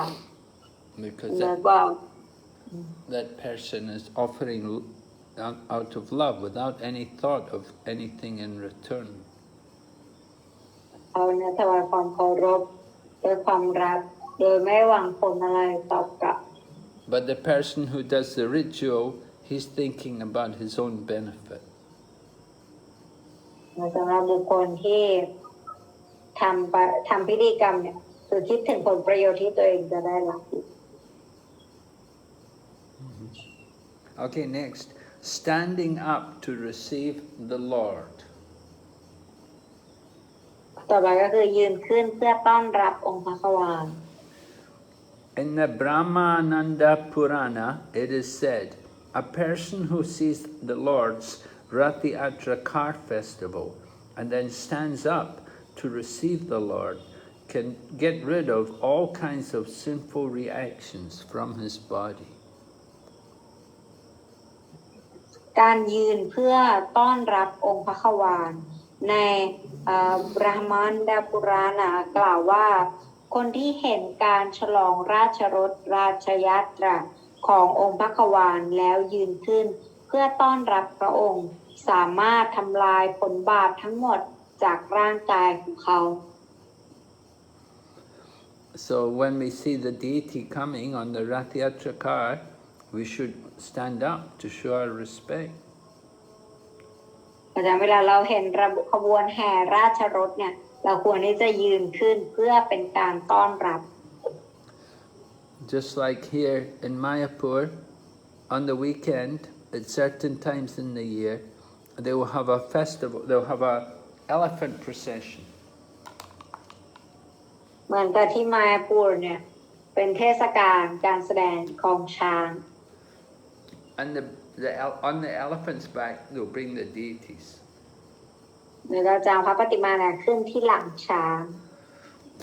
Because that person is offering out of love without any thought of anything in return. เขาเนี่ยถวายความเคารพด้วยความรักโดยไม่หวังผลอะไรตอบกลับ But the person who does the ritual, he's thinking about his own benefit. สำหรับบุคคลที่ทำพิธีกรรมเนี่ยคือคิดถึงผลประโยชน์ที่ตัวเองจะได้รับ Okay, next. Standing up to receive the Lord. ต่อไปก็คือยืนขึ้นเพื่อต้อนรับองค์พระขวาน In the Brahmananda Purana, it is said, a person who sees the Lord's Rathiatra car festival and then stands up to receive the Lord can get rid of all kinds of sinful reactions from his body. การยืนเพื่อต้อนรับองค์พระขวานในบรหมันดาปุราณกล่าวว่าคนที่เห็นการฉลองราชรสราชยัตราขององค์พระขวานแล้วยืนขึ้นเพื่อต้อนรับพระองค์สามารถทำลายผลบาปทั้งหมดจากร่างกายของเขา So when we see the deity coming on the Rath Yatra car, we should stand up to show our respect. แต่เวลาเราเห็นขบวนแห่ราชรถเนี่ยเราควรที่จะยืนขึ้นเพื่อเป็นการต้อนรับ Just like here in Mayapur, on the weekend, at certain times in the year, they will have a festival, they'll have an elephant procession. เหมือนกับที่มาปูรเนี่ยเป็นเทศกาลการแสดงของช้าง And on the elephant's back, they'll bring the deities. แล้วก็จะเอาพระปฏิมาเนี่ยขึ้นที่หลังช้าง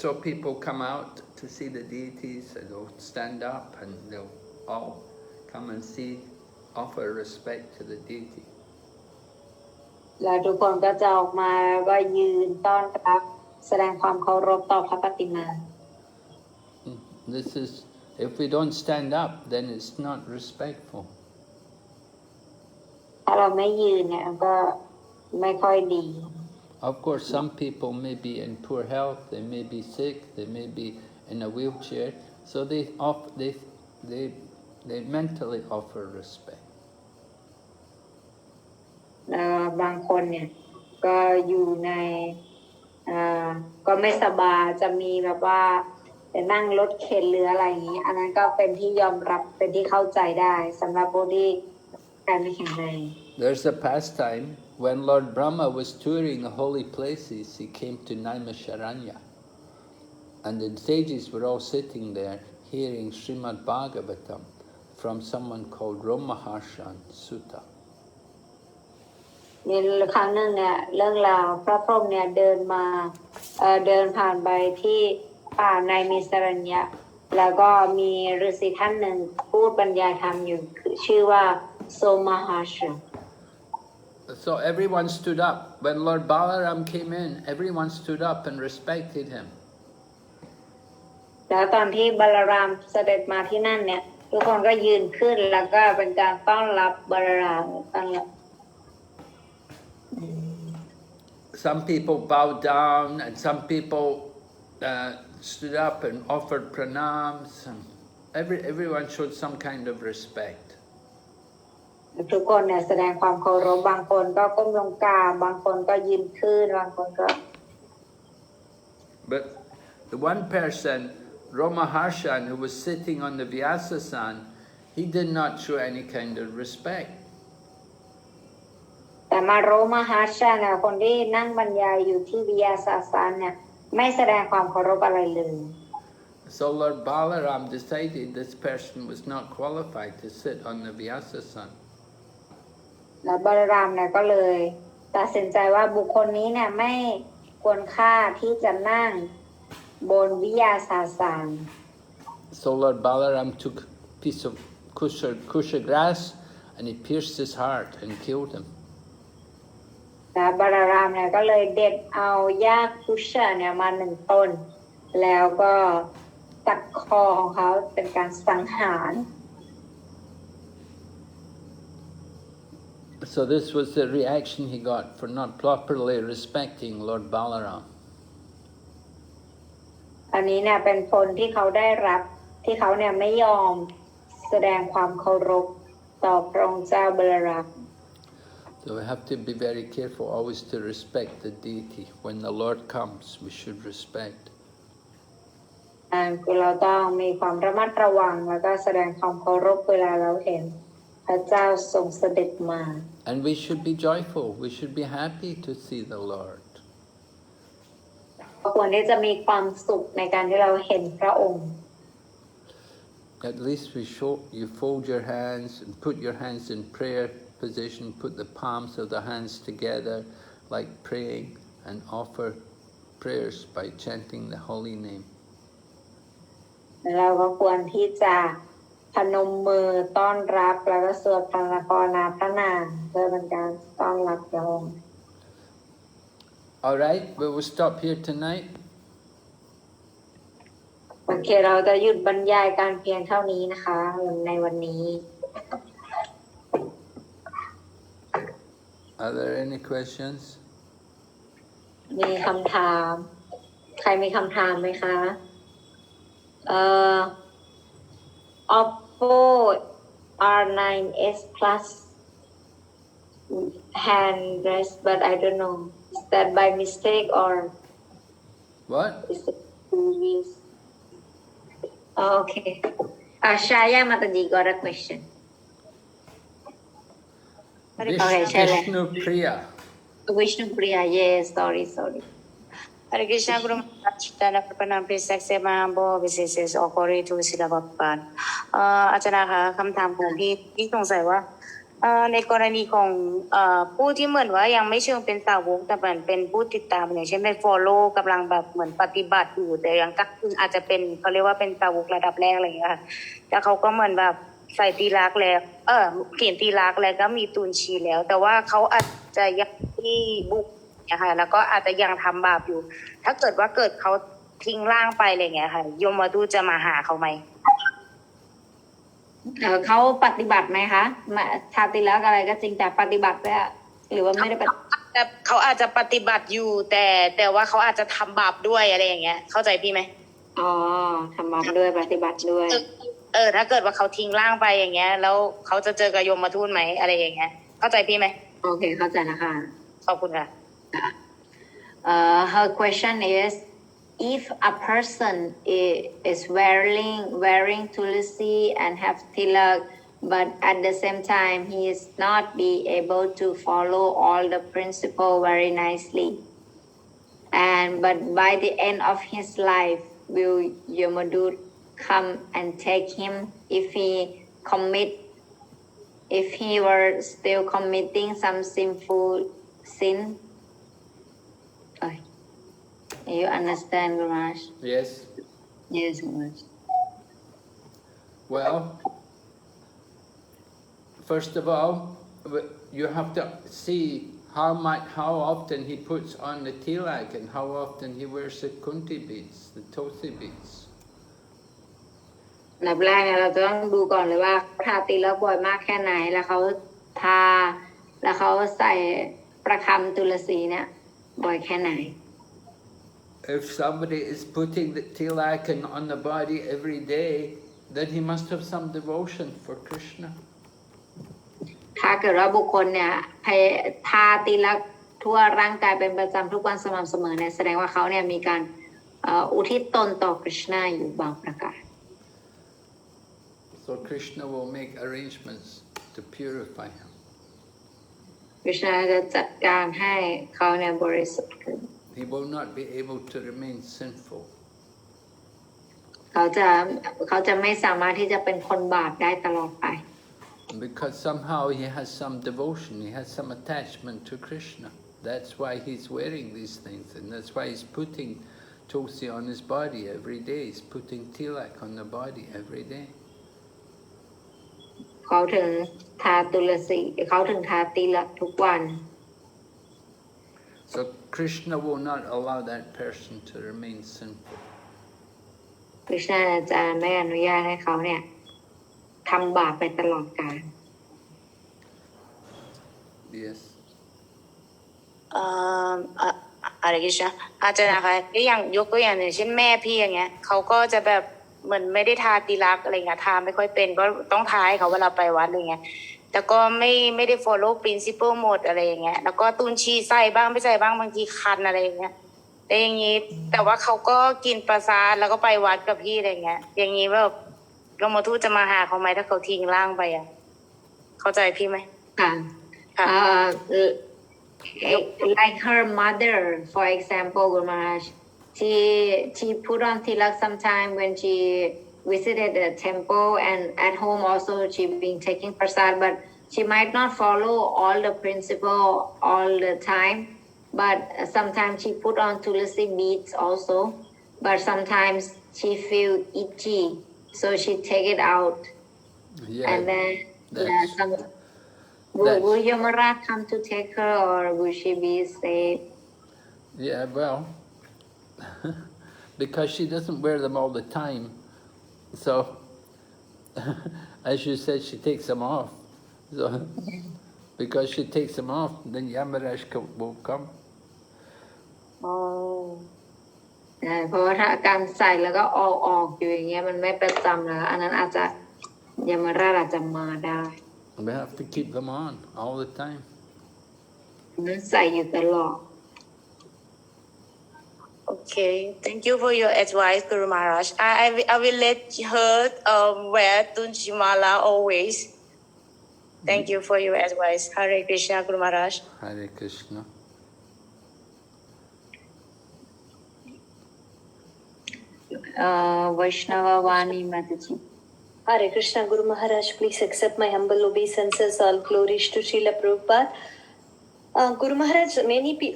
So people come out to see the deities, and they'll stand up and they'll all come and see, offer respect to the deity. แล้วทุกคนก็จะออกมาก็ยืนต้อนรับแสดงความเคารพต่อพระปฏิมา This is, if we don't stand up, then it's not respectful. ถ้าเราไม่ยืนเนี่ยก็ไม่ค่อยดี Of course, some people may be in poor health, they may be sick, they may be in a wheelchair, so they mentally offer respect. บางคนเนี่ยก็อยู่ในก็ไม่สบายจะมีแบบว่าจะนั่งรถเข็นหรืออะไรอย่างนี้อันนั้นก็เป็นที่ยอมรับเป็นที่เข้าใจได้สำหรับผู้ที่การไม่แข็งแรง There's a pastime when Lord Brahma was touring the holy places, he came to Naimisharanya, and the sages were all sitting there hearing Srimad Bhagavatam from someone called Romaharshan Sutta. ในครั้งหนึ่งเนี่ยเรื่องราวพระพรหมเนี่ยเดินผ่านไปที่ป่าในมิสรัญญะแล้วก็มีฤาษีท่านหนึ่งพูดบรรยายธรรมอยู่ชื่อว่าโสมหัส So everyone stood up. When Lord Balaram came in, everyone stood up and respected him. แล้วตอนที่บาลารามเสด็จมาที่นั่นเนี่ยทุกคนก็ยืนขึ้นแล้วก็เป็นการต้อนรับบาลารามต้อนรับ Some people bowed down, and some people stood up and offered pranams. And everyone showed some kind of respect. ทุกคนเนี่ยแสดงความเคารพบางคนก็ก้มลงกราบบางคนก็ยืนขึ้นบางคนก็ But the one person, Romaharshan, who was sitting on the Vyasasan, he did not show any kind of respect. แต่มาโรมฮัชชาเนี่ยคนที่นั่งบรรยายอยู่ที่วิยาสาสานเนี่ยไม่แสดงความเคารพอะไรเลย So Lord Balaram decided this person was not qualified to sit on the Vyasasana. แล้วบาลรามเนี่ยก็เลยตัดสินใจว่าบุคคลนี้เนี่ยไม่ควรค่าที่จะนั่งบนวิยาสาสาน So Lord Balaram took a piece of kusha grass and he pierced his heart and killed him. แต่บาลรามเนี่ยก็เลยเด็ดเอาหญ้าคุชะเนี่ยมา1 ต้นแล้วก็ตัดคอของเขาเป็นการสังหาร So this was the reaction he got for not properly respecting Lord Balaram. อันนี้เนี่ยเป็นผลที่เขาได้รับที่เขาเนี่ยไม่ยอมแสดงความเคารพต่อพระองค์เจ้าบาลราม So we have to be very careful always to respect the deity. When the Lord comes, we should respect. คือเราต้องมีความระมัดระวังแล้วก็แสดงความเคารพเวลาเราเห็นพระเจ้าทรงเสด็จมา And we should be joyful. We should be happy to see the Lord. ควรที่จะมีความสุขในการที่เราเห็นพระองค์ At least you fold your hands and put your hands in prayer position, put the palms of the hands together like praying and offer prayers by chanting the holy name. เราก็ควรที่จะพนมมือต้อนรับแล้วก็สวดภาวนาพระนามเพื่อเป็นการต้อนรับพระองค์ All right, we will stop here tonight. โอเคเราจะหยุดบรรยายการเพียงเท่านี้นะคะในวันนี้ Are there any questions? มีคำถามใครมีคำถามไหมคะOppo R9s Plus hand rest but I don't know is that by mistake or What? is it previous okay Shaya Mataji got a question okay Vishnu Priya. Vishnu Priya yes sorry Hare Krishna Guru Maharaj Dana Prapanam Please accept my humble obeisances or glory to Srila Prabhupada อาจารย์คะคำถามของพี่สงสัยว่าในกรณีของผู้ที่เหมือนว่ายังไม่เชิงเป็นสาวกแต่เหมือนเป็นผู้ติดตามอย่างเช่นเป็น follow กำลังแบบเหมือนปฏิบัติอยู่แต่ยังก็อาจจะเป็นเขาเรียกว่าเป็นสาวกระดับแรกอะไรอย่างเงี้ยค่ะแล้วเขาก็เหมือนแบบใส่ตีลักแล้วเขียนตีลักแล้วก็มีตุนชีแล้วแต่ว่าเขาอาจจะยังที่บุกนะคะแล้วก็อาจจะยังทำบาปอยู่ถ้าเกิดเขาทิ้งร่างไปอะไรเงี้ยค่ะยมทูตจะมาหาเขาไหมเขาปฏิบัติไหมคะชาติแล้วอะไรก็จริงแต่ปฏิบัติแล้วหรือว่าไม่ได้ปฏิบัติเขาอาจจะปฏิบัติอยู่แต่ว่าเขาอาจจะทำบาปด้วยอะไรอย่างเงี้ยเข้าใจพี่ไหมอ๋อทำบาปด้วยปฏิบัติด้วยถ้าเกิดว่าเขาทิ้งร่างไปอย่างเงี้ยแล้วเขาจะเจอกับยมทูตไหมอะไรอย่างเงี้ยเข้าใจพี่ไหมโอเคเข้าใจนะคะขอบคุณค่ะher question is if a person is wearing tulsi and have tilak but at the same time he is not be able to follow all the principle very nicely but by the end of his life will Yamadut come and take him if he were still committing some sinful sin you understand Guraj? Yes. Yes Guraj. Well, first of all, you have to see how often he puts on the tilak and how often he wears the kunti beads, the tulsi beads. อันดับแรกเนี่ยเราจะต้องดูก่อนเลยว่าทาตีแล้วบ่อยมากแค่ไหนแล้วเขาทาแล้วเขาใส่ประคำตุลสีเนี่ยบ่อยแค่ไหน If somebody is putting the tilak on the body every day, then he must have some devotion for Krishna. ถ้าเกิดว่าบุคคลเนี่ยทาตีลักทั่วร่างกายเป็นประจำทุกวันสม่ำเสมอเนี่ยแสดงว่าเขาเนี่ยมีการอุทิศตนต่อ Krishna อยู่บางประการ So Krishna will make arrangements to purify him. Krishna จะจัดการให้เขาเนี่ยบริสุทธิ์ขึ้น He will not be able to remain sinful. เขาจะไม่สามารถที่จะเป็นคนบาปได้ตลอดไป Because somehow he has some devotion, he has some attachment to Krishna. That's why he's wearing these things, and that's why he's putting tulsi on his body every day. He's putting tilak on the body every day. เขาถึงทาตุลสีเขาถึงทาติละทุกวัน So Krishna will not allow that person to remain sinful. คริชนาจะไม่อนุญาตให้เขาเนี่ยทำบาปไปตลอดกาล Yes. อะไรกิชนะอาจารย์นะคะอย่างยกตัวอย่างหนึ่งเช่นแม่พี่อย่างเงี้ยเขาก็จะแบบเหมือนไม่ได้ทาติลักอะไรเงี้ยทาไม่ค่อยเป็นก็ต้องทาให้เขาเวลาไปวัดอะไรเงี้ยแต่ก็ไม่ได้ follow principle หมดอะไรอย่างเงี้ยแล้วก็ตุนชีใส่บ้างไม่ใส่บ้างบางทีคันอะไรอย่างเงี้ยแต่อย่างงี้แต่ว่าเขาก็กินประสาทแล้วก็ไปวัดกับพี่อะไรเงี้ยอย่างงี้แบบยมทูตจะมาหาเขาไหมถ้าเขาทิ้งร่างไปอ่ะเข้าใจพี่ไหมค่ะ ค่ะ like her mother for example Guru Maharaj she put on tilak sometime when she visited the temple and at home also she been taking prasad but she might not follow all the principle all the time but sometimes she put on tulsi beads also but sometimes she feel itchy so she take it out and then will Yamaraj come to take her or will she be safe? Yeah, well, because she doesn't wear them all the time, so as you said, she takes them off. So because she takes them off, then Yamaraj will come. เพราะว่าถ้าการใส่แล้วก็ออกอยู่อย่างเงี้ยมันไม่ประจำแล้วอันนั้นอาจจะยมราชอาจจะมาได้ We have to keep them on all the time. นั้นใส่อยู่ตลอด Okay, thank you for your advice, Guru Maharaj. I will let her wear Tunchimala always. Thank you for your advice. Hare Krishna, Guru Maharaj. Hare Krishna. Vaishnava Vani Mataji. Hare Krishna, Guru Maharaj, please accept my humble obeisances. All glories to Srila Prabhupada. Guru Maharaj,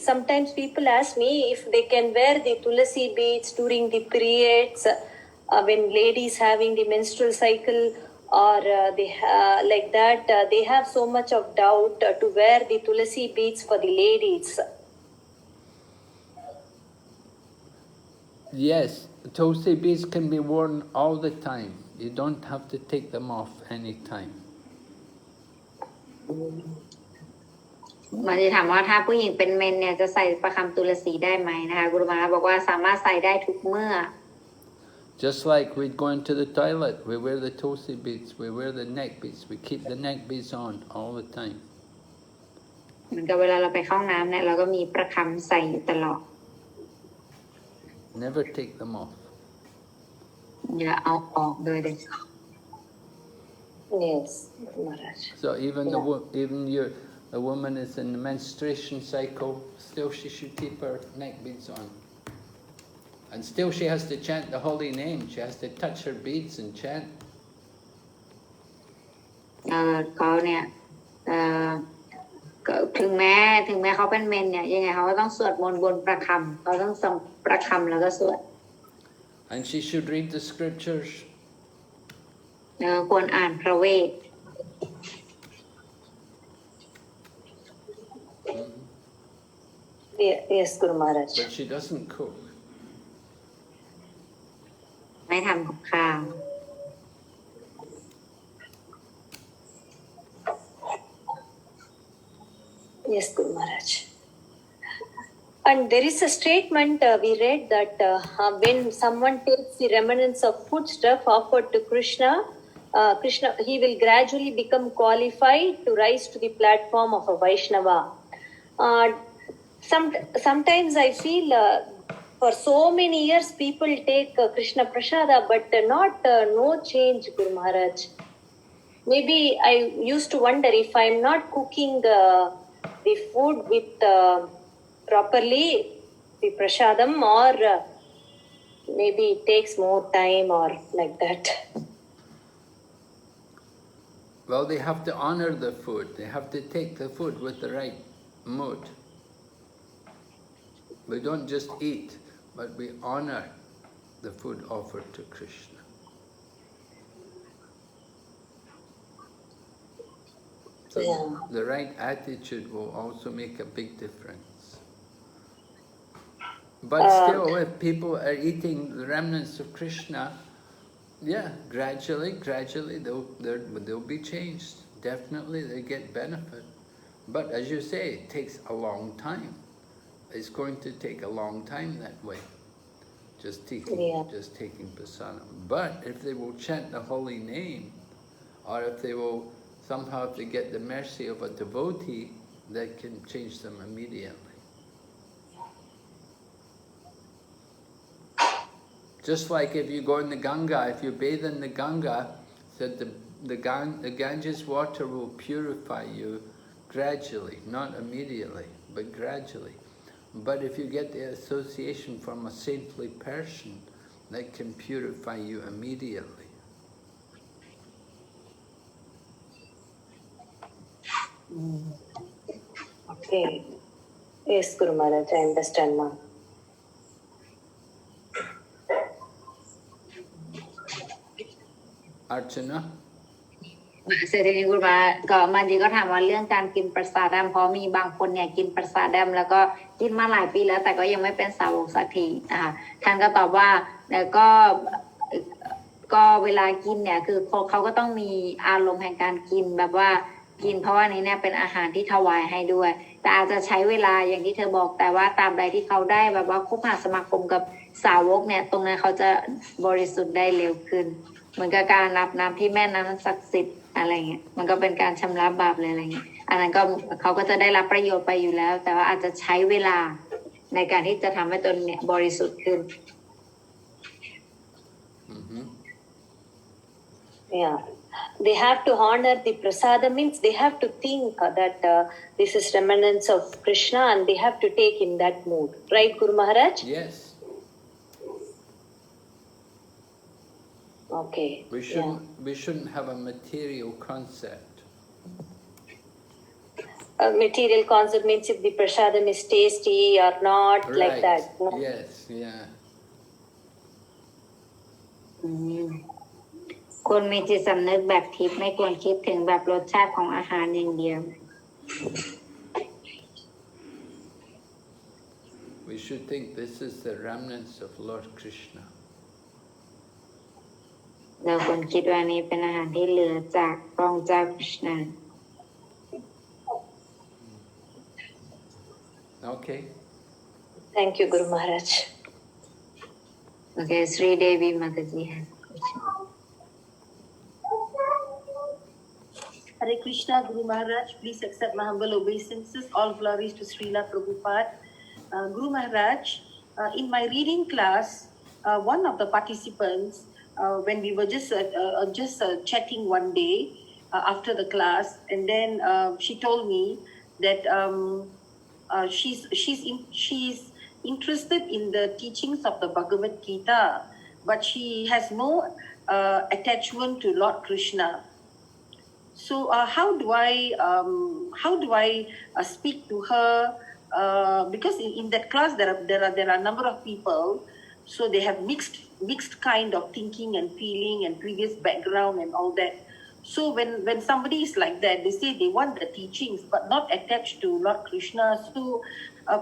sometimes people ask me if they can wear the tulasi beads during the periods when ladies having the menstrual cycle or like that. They have so much of doubt to wear the tulasi beads for the ladies. Yes, tulsi beads can be worn all the time. You don't have to take them off any time. มันจะถามว่าถ้าผู้หญิงเป็นเมนเนี่ยจะใส่ประคำตุลสีได้ไหมนะคะกุรุมาบอกว่าสามารถใส่ได้ทุกเมื่อ Just like we go into the toilet, we wear the tulsi beads, we wear the neck beads, we keep the neck beads on all the time. เหมือนกับเวลาเราไปเข้าห้องน้ำเนี่ยเราก็มีประคำใส่อยู่ตลอด Never take them off. อย่าเอาออกโดยเด็ดขาด Yes, Maharaj. So even a woman is in the menstruation cycle, still she should keep her neck beads on. And still she has to chant the holy name. She has to touch her beads and chant. เขาเนี่ยถึงแม้เขาเป็นเมนเนี่ยยังไงเขาก็ต้องสวดมนต์บนประคำเขาต้องส่งประคำแล้วก็สวด And she should read the scriptures. ควรอ่านพระเวท Yes, Guru Maharaj. But she doesn't cook. ไม่ทำกับข้าว Yes, Guru Maharaj. And there is a statement we read that when someone takes the remnants of foodstuff offered to Krishna, he will gradually become qualified to rise to the platform of a Vaishnava. Sometimes I feel for so many years people take Krishna Prasada, but no change, Guru Maharaj. Maybe I used to wonder if I'm not cooking the food with properly the prasadam, or maybe it takes more time or like that? Well, they have to honor the food. They have to take the food with the right mood. We don't just eat, but we honor the food offered to Krishna. So the right attitude will also make a big difference. But still, if people are eating the remnants of Krishna, yeah, gradually they'll be changed. Definitely, they get benefit. But as you say, it takes a long time. It's going to take a long time that way. Just taking prasadam. But if they will chant the holy name, or if they will somehow, if they get the mercy of a devotee, that can change them immediately. Just like if you go in the Ganga, if you bathe in the Ganga, that the Ganges water will purify you gradually, not immediately, but gradually. But if you get the association from a saintly person, that can purify you immediately. Okay. Yes, Guru Maharaj, I understand now. Archana? เสร็จทีนี้คุณมาก็มันดีก็ถามว่าเรื่องการกินประสาดเพราะมีบางคนเนี่ยกินประสาดแล้วก็กินมาหลายปีแล้วแต่ก็ยังไม่เป็นสาวกสักทีนะคะท่านก็ตอบว่าแล้วก็เวลากินเนี่ยคือเขาก็ต้องมีอารมณ์แห่งการกินแบบว่ากินเพราะว่านี้เนี่ยเป็นอาหารที่ถวายให้ด้วยแต่อาจจะใช้เวลาอย่างที่เธอบอกแต่ว่าตามใดที่เขาได้แบบว่าคบหาสมาคมกับสาวกเนี่ยตรงนั้นเขาจะบริสุทธิ์ได้เร็วขึ้นเหมือนกับการรับน้ำที่แม่น้ำศักดิ์สิทธิ์อะไรเงี้ยมันก็เป็นการชำระบาปเลยอะไรเงี้ยอันนั้นก็เขาก็จะได้รับประโยชน์ไปอยู่แล้วแต่ว่าอาจจะใช้เวลาในการที่จะทำให้ตนเนี่ยบริสุทธิ์ขึ้น Yeah, they have to honor the prasada, means they have to think that this is remnants of Krishna and they have to take in that mood. Right, Guru Maharaj? Yes. Okay. We shouldn't have a material concept. A material concept means if the prasadam is tasty or not, right. Like that. No? Yes, yeah. ควรมีจิตสำนึกแบบทิพย์ไม่ควรคิดถึงแบบรสชาติของอาหารอย่างเดียว We should think this is the remnants of Lord Krishna. เราควรคิดว่านี้เป็นอาหารที่เหลือจากพระองค์เจ้าคริชนา Okay. Thank you, Guru Maharaj. Okay, Sri Devi Mataji has a question. Hare Krishna, Guru Maharaj, please accept my humble obeisances. All glories to Srila Prabhupada. Guru Maharaj, in my reading class, one of the participants, when we were just chatting one day after the class, and then she told me that she's interested in the teachings of the Bhagavad Gita, but she has no attachment to Lord Krishna. So how do I speak to her? Because in that class there are a number of people, so they have mixed kind of thinking and feeling and previous background and all that. So when somebody is like that, they say they want the teachings but not attached to Lord Krishna. So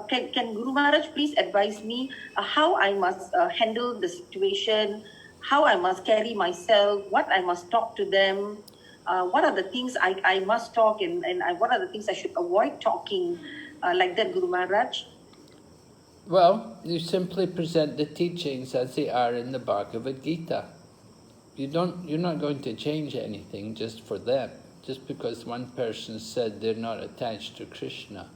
can Guru Maharaj please advise me how I must handle the situation, how I must carry myself, what I must talk to them, what are the things I must talk and what are the things I should avoid talking, like that, Guru Maharaj? Well, you simply present the teachings as they are in the Bhagavad Gita. You're not going to change anything just for them, just because one person said they're not attached to Krishna.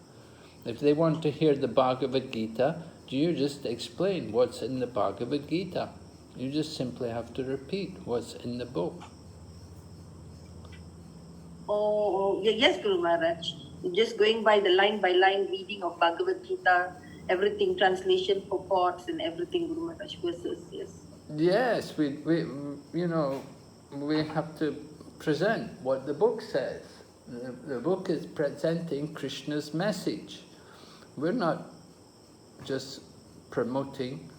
If they want to hear the Bhagavad Gita, you just explain what's in the Bhagavad Gita. You just simply have to repeat what's in the book. Oh, yes, Guru Maharaj. just going by the line reading of Bhagavad Gita, everything, translation, purports, and everything, Guru Maharaj, verses, yes. Yes, we have to present what the book says. The book is presenting Krishna's message. We're not just promoting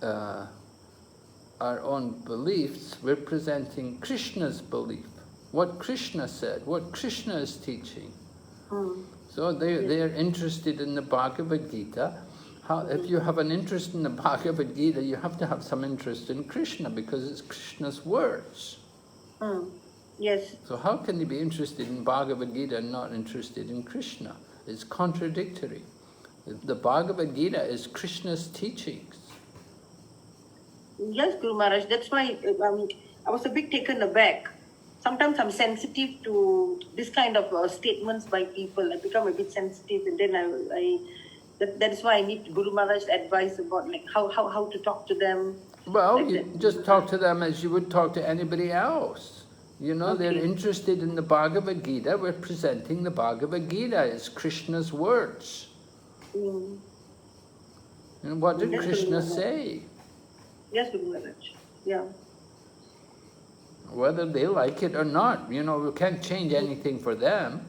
our own beliefs, we're presenting Krishna's belief, what Krishna said, what Krishna is teaching. So they are interested in the Bhagavad Gita. If you have an interest in the Bhagavad Gita, you have to have some interest in Krishna because it's Krishna's words. Yes. So how can you be interested in Bhagavad Gita and not interested in Krishna? It's contradictory. The Bhagavad Gita is Krishna's teachings. Yes, Guru Maharaj, that's why I was a bit taken aback. Sometimes I'm sensitive to this kind of statements by people. I become a bit sensitive, and then that's why I need Guru Maharaj's advice about like how to talk to them. Well, like you just talk to them as you would talk to anybody else. You know, they're interested in the Bhagavad Gita. We're presenting the Bhagavad Gita. It's Krishna's words. And what did Krishna say? Yes, Guru Maharaj. Yeah. Whether they like it or not, you know, we can't change anything for them.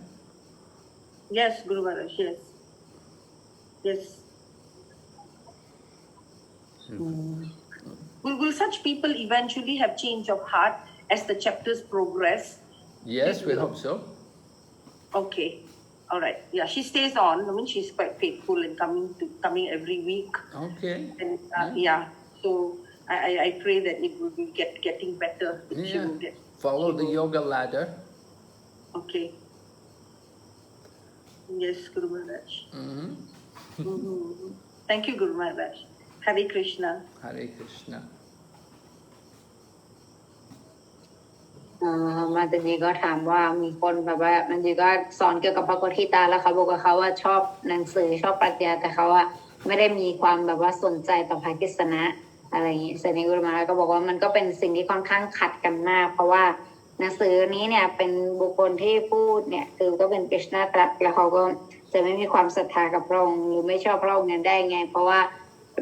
Yes, Guru Maharaj, yes. Yes. Will such people eventually have change of heart as the chapters progress? Yes, we hope so. Okay. All right. Yeah, she stays on. I mean, she's quite faithful in coming every week. Okay. And yeah. So I pray that it will be getting better. Follow the yoga ladder. Okay. Yes, Guru Maharaj. Thank you, Guru Maharaj. Hare Krishna. Hare Krishna. มาตจีก็ถามว่ามีคนแบบว่ามันจีก็สอนเกี่ยวกับพระโกฏฐิตาแล้วเขาบอกกับเขาว่าชอบหนังสือชอบปรัชญาแต่เขาว่าไม่ได้มีความแบบว่าสนใจต่อพระกฤษณะอะไรอย่างนี้เสด็จกุรุมาก็บอกว่ามันก็เป็นสิ่งที่ค่อนข้างขัดกันมากเพราะว่าหนังสือนี้เนี่ยเป็นบุคคลที่พูดเนี่ยคือก็เป็นกฤษณะตรัสแล้วเขาก็จะไม่มีความศรัทธากับพระองค์หรือไม่ชอบพระองค์เนี่ยได้ไงเพราะว่า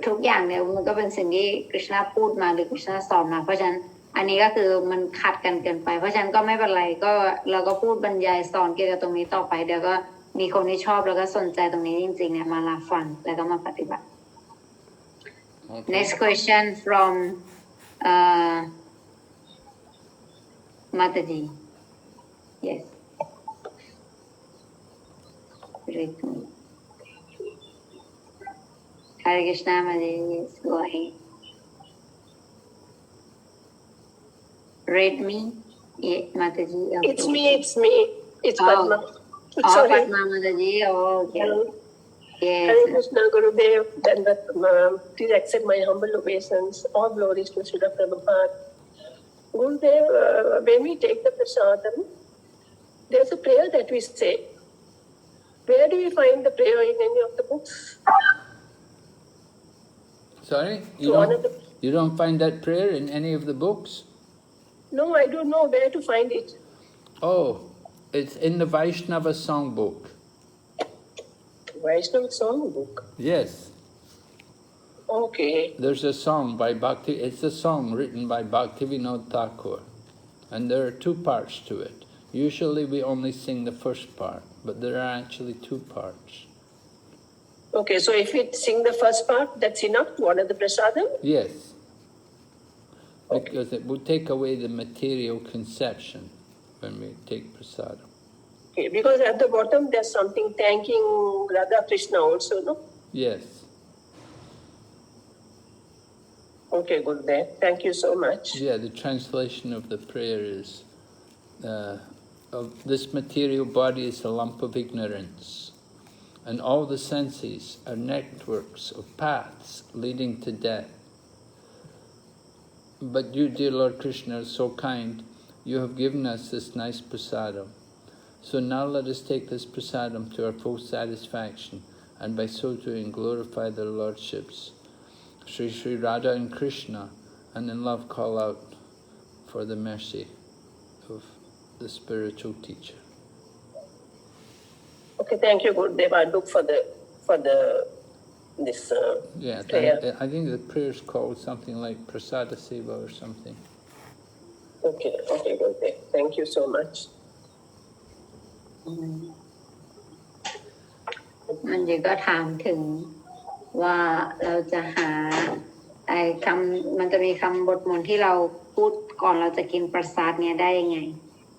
ทุกอย่างเนี่ยมันก็เป็นสิ่งที่กฤษณะพูดมาหรือกฤษณะสอนมาเพราะฉะนั้นอันนี้ก็คือมันขัดกันเกินไปเพราะฉะนั้นก็ไม่เป็นไรก็เราก็พูดบรรยายสอนเกี่ยวกับตรงนี้ต่อไปเดี๋ยวก็มีคนที่ชอบแล้วก็สนใจตรงนี้จริงๆเนี่ยมารับฟังแล้วก็มาปฏิบัติ Next question from Mataji. Yes. Hare Krishna, Mataji. Yes, go ahead. Read me. Yeah, Mataji. Okay. It's me. It's Padma. Oh, Padma Mataji. Oh, okay. Yes. Hare Krishna Gurudev, please accept my humble obeisance. All glories to Srila Prabhupada. Gurudev, when we take the prasadam, there's a prayer that we say. Where do we find the prayer in any of the books? Sorry? You don't find that prayer in any of the books? No, I don't know where to find it. Oh, it's in the Vaishnava songbook. Vaishnava songbook? Yes. Okay. There's a song by Bhakti, it's a song written by Bhaktivinoda Thakur. And there are two parts to it. Usually we only sing the first part, but there are actually two parts. Okay, so if we sing the first part, that's enough to honor the prasadam? Yes. Because it will take away the material conception when we take prasadam. Okay, because at the bottom there's something thanking Radha Krishna also, no? Yes. Okay, Gurudev. Thank you so much. Yeah, the translation of the prayer is, of this material body is a lump of ignorance, and all the senses are networks of paths leading to death. But you, dear Lord Krishna, are so kind, you have given us this nice prasadam. So now let us take this prasadam to our full satisfaction, and by so doing glorify their lordships, Sri Sri Radha and Krishna, and in love call out for the mercy of the spiritual teacher. Okay, thank you, Gurudev. I'll look for this Yeah, prayer. I think the prayer is called something like Prasada Seva or something. Okay, Gurudev. Thank you so much. มันจะก็ถามถึงว่าเราจะหาไอ้คำมันจะมีคำบทมนต์ที่เราพูดก่อนเราจะกินประสาทเนี่ยได้ยังไง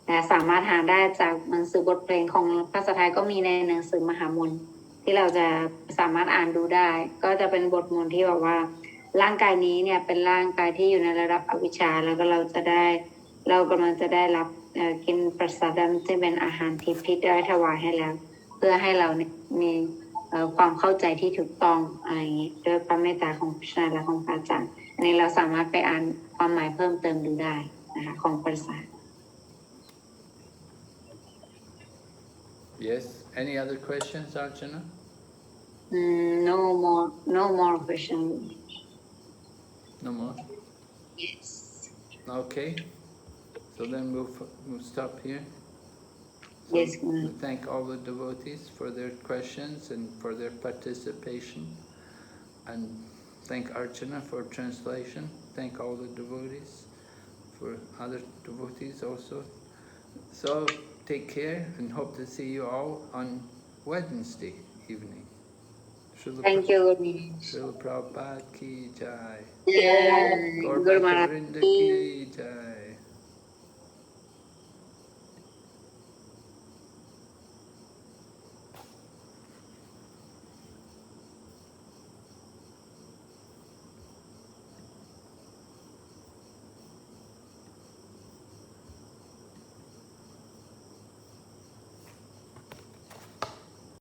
นะสามารถหาได้จากหนังสือบทเพลงของภาษาไทยก็มีในหนังสือมหามนต์ที่เราจะสามารถอ่านดูได้ ก็จะเป็นบทมนต์ที่บอกว่าร่างกายนี้เนี่ยเป็นร่างกายที่อยู่ในระดับอวิชชาแล้วก็เรากำลังจะได้รับกินประสาทที่เป็นอาหารทิพย์ที่ได้ถวายให้แล้ว เพื่อให้เราเนี่ยมีความเข้าใจที่ถูกต้องอะไรอย่างนี้ด้วยพระเมตตาของพระชนะและของพระอาจารย์อันนี้เราสามารถไปอ่านความหมายเพิ่มเติมดูได้นะคะของประสาท Yes. Any other questions, Archana? No more question. No more? Yes. Okay. So then we'll stop here. So Yes. we thank all the devotees for their questions and for their participation. And thank Archana for translation. Thank all the devotees for other devotees also. So take care and hope to see you all on Wednesday evening. Thank you. Srila Prabhupada ki jai. Yeah. Gaur Bhakta Vrinda ki jai.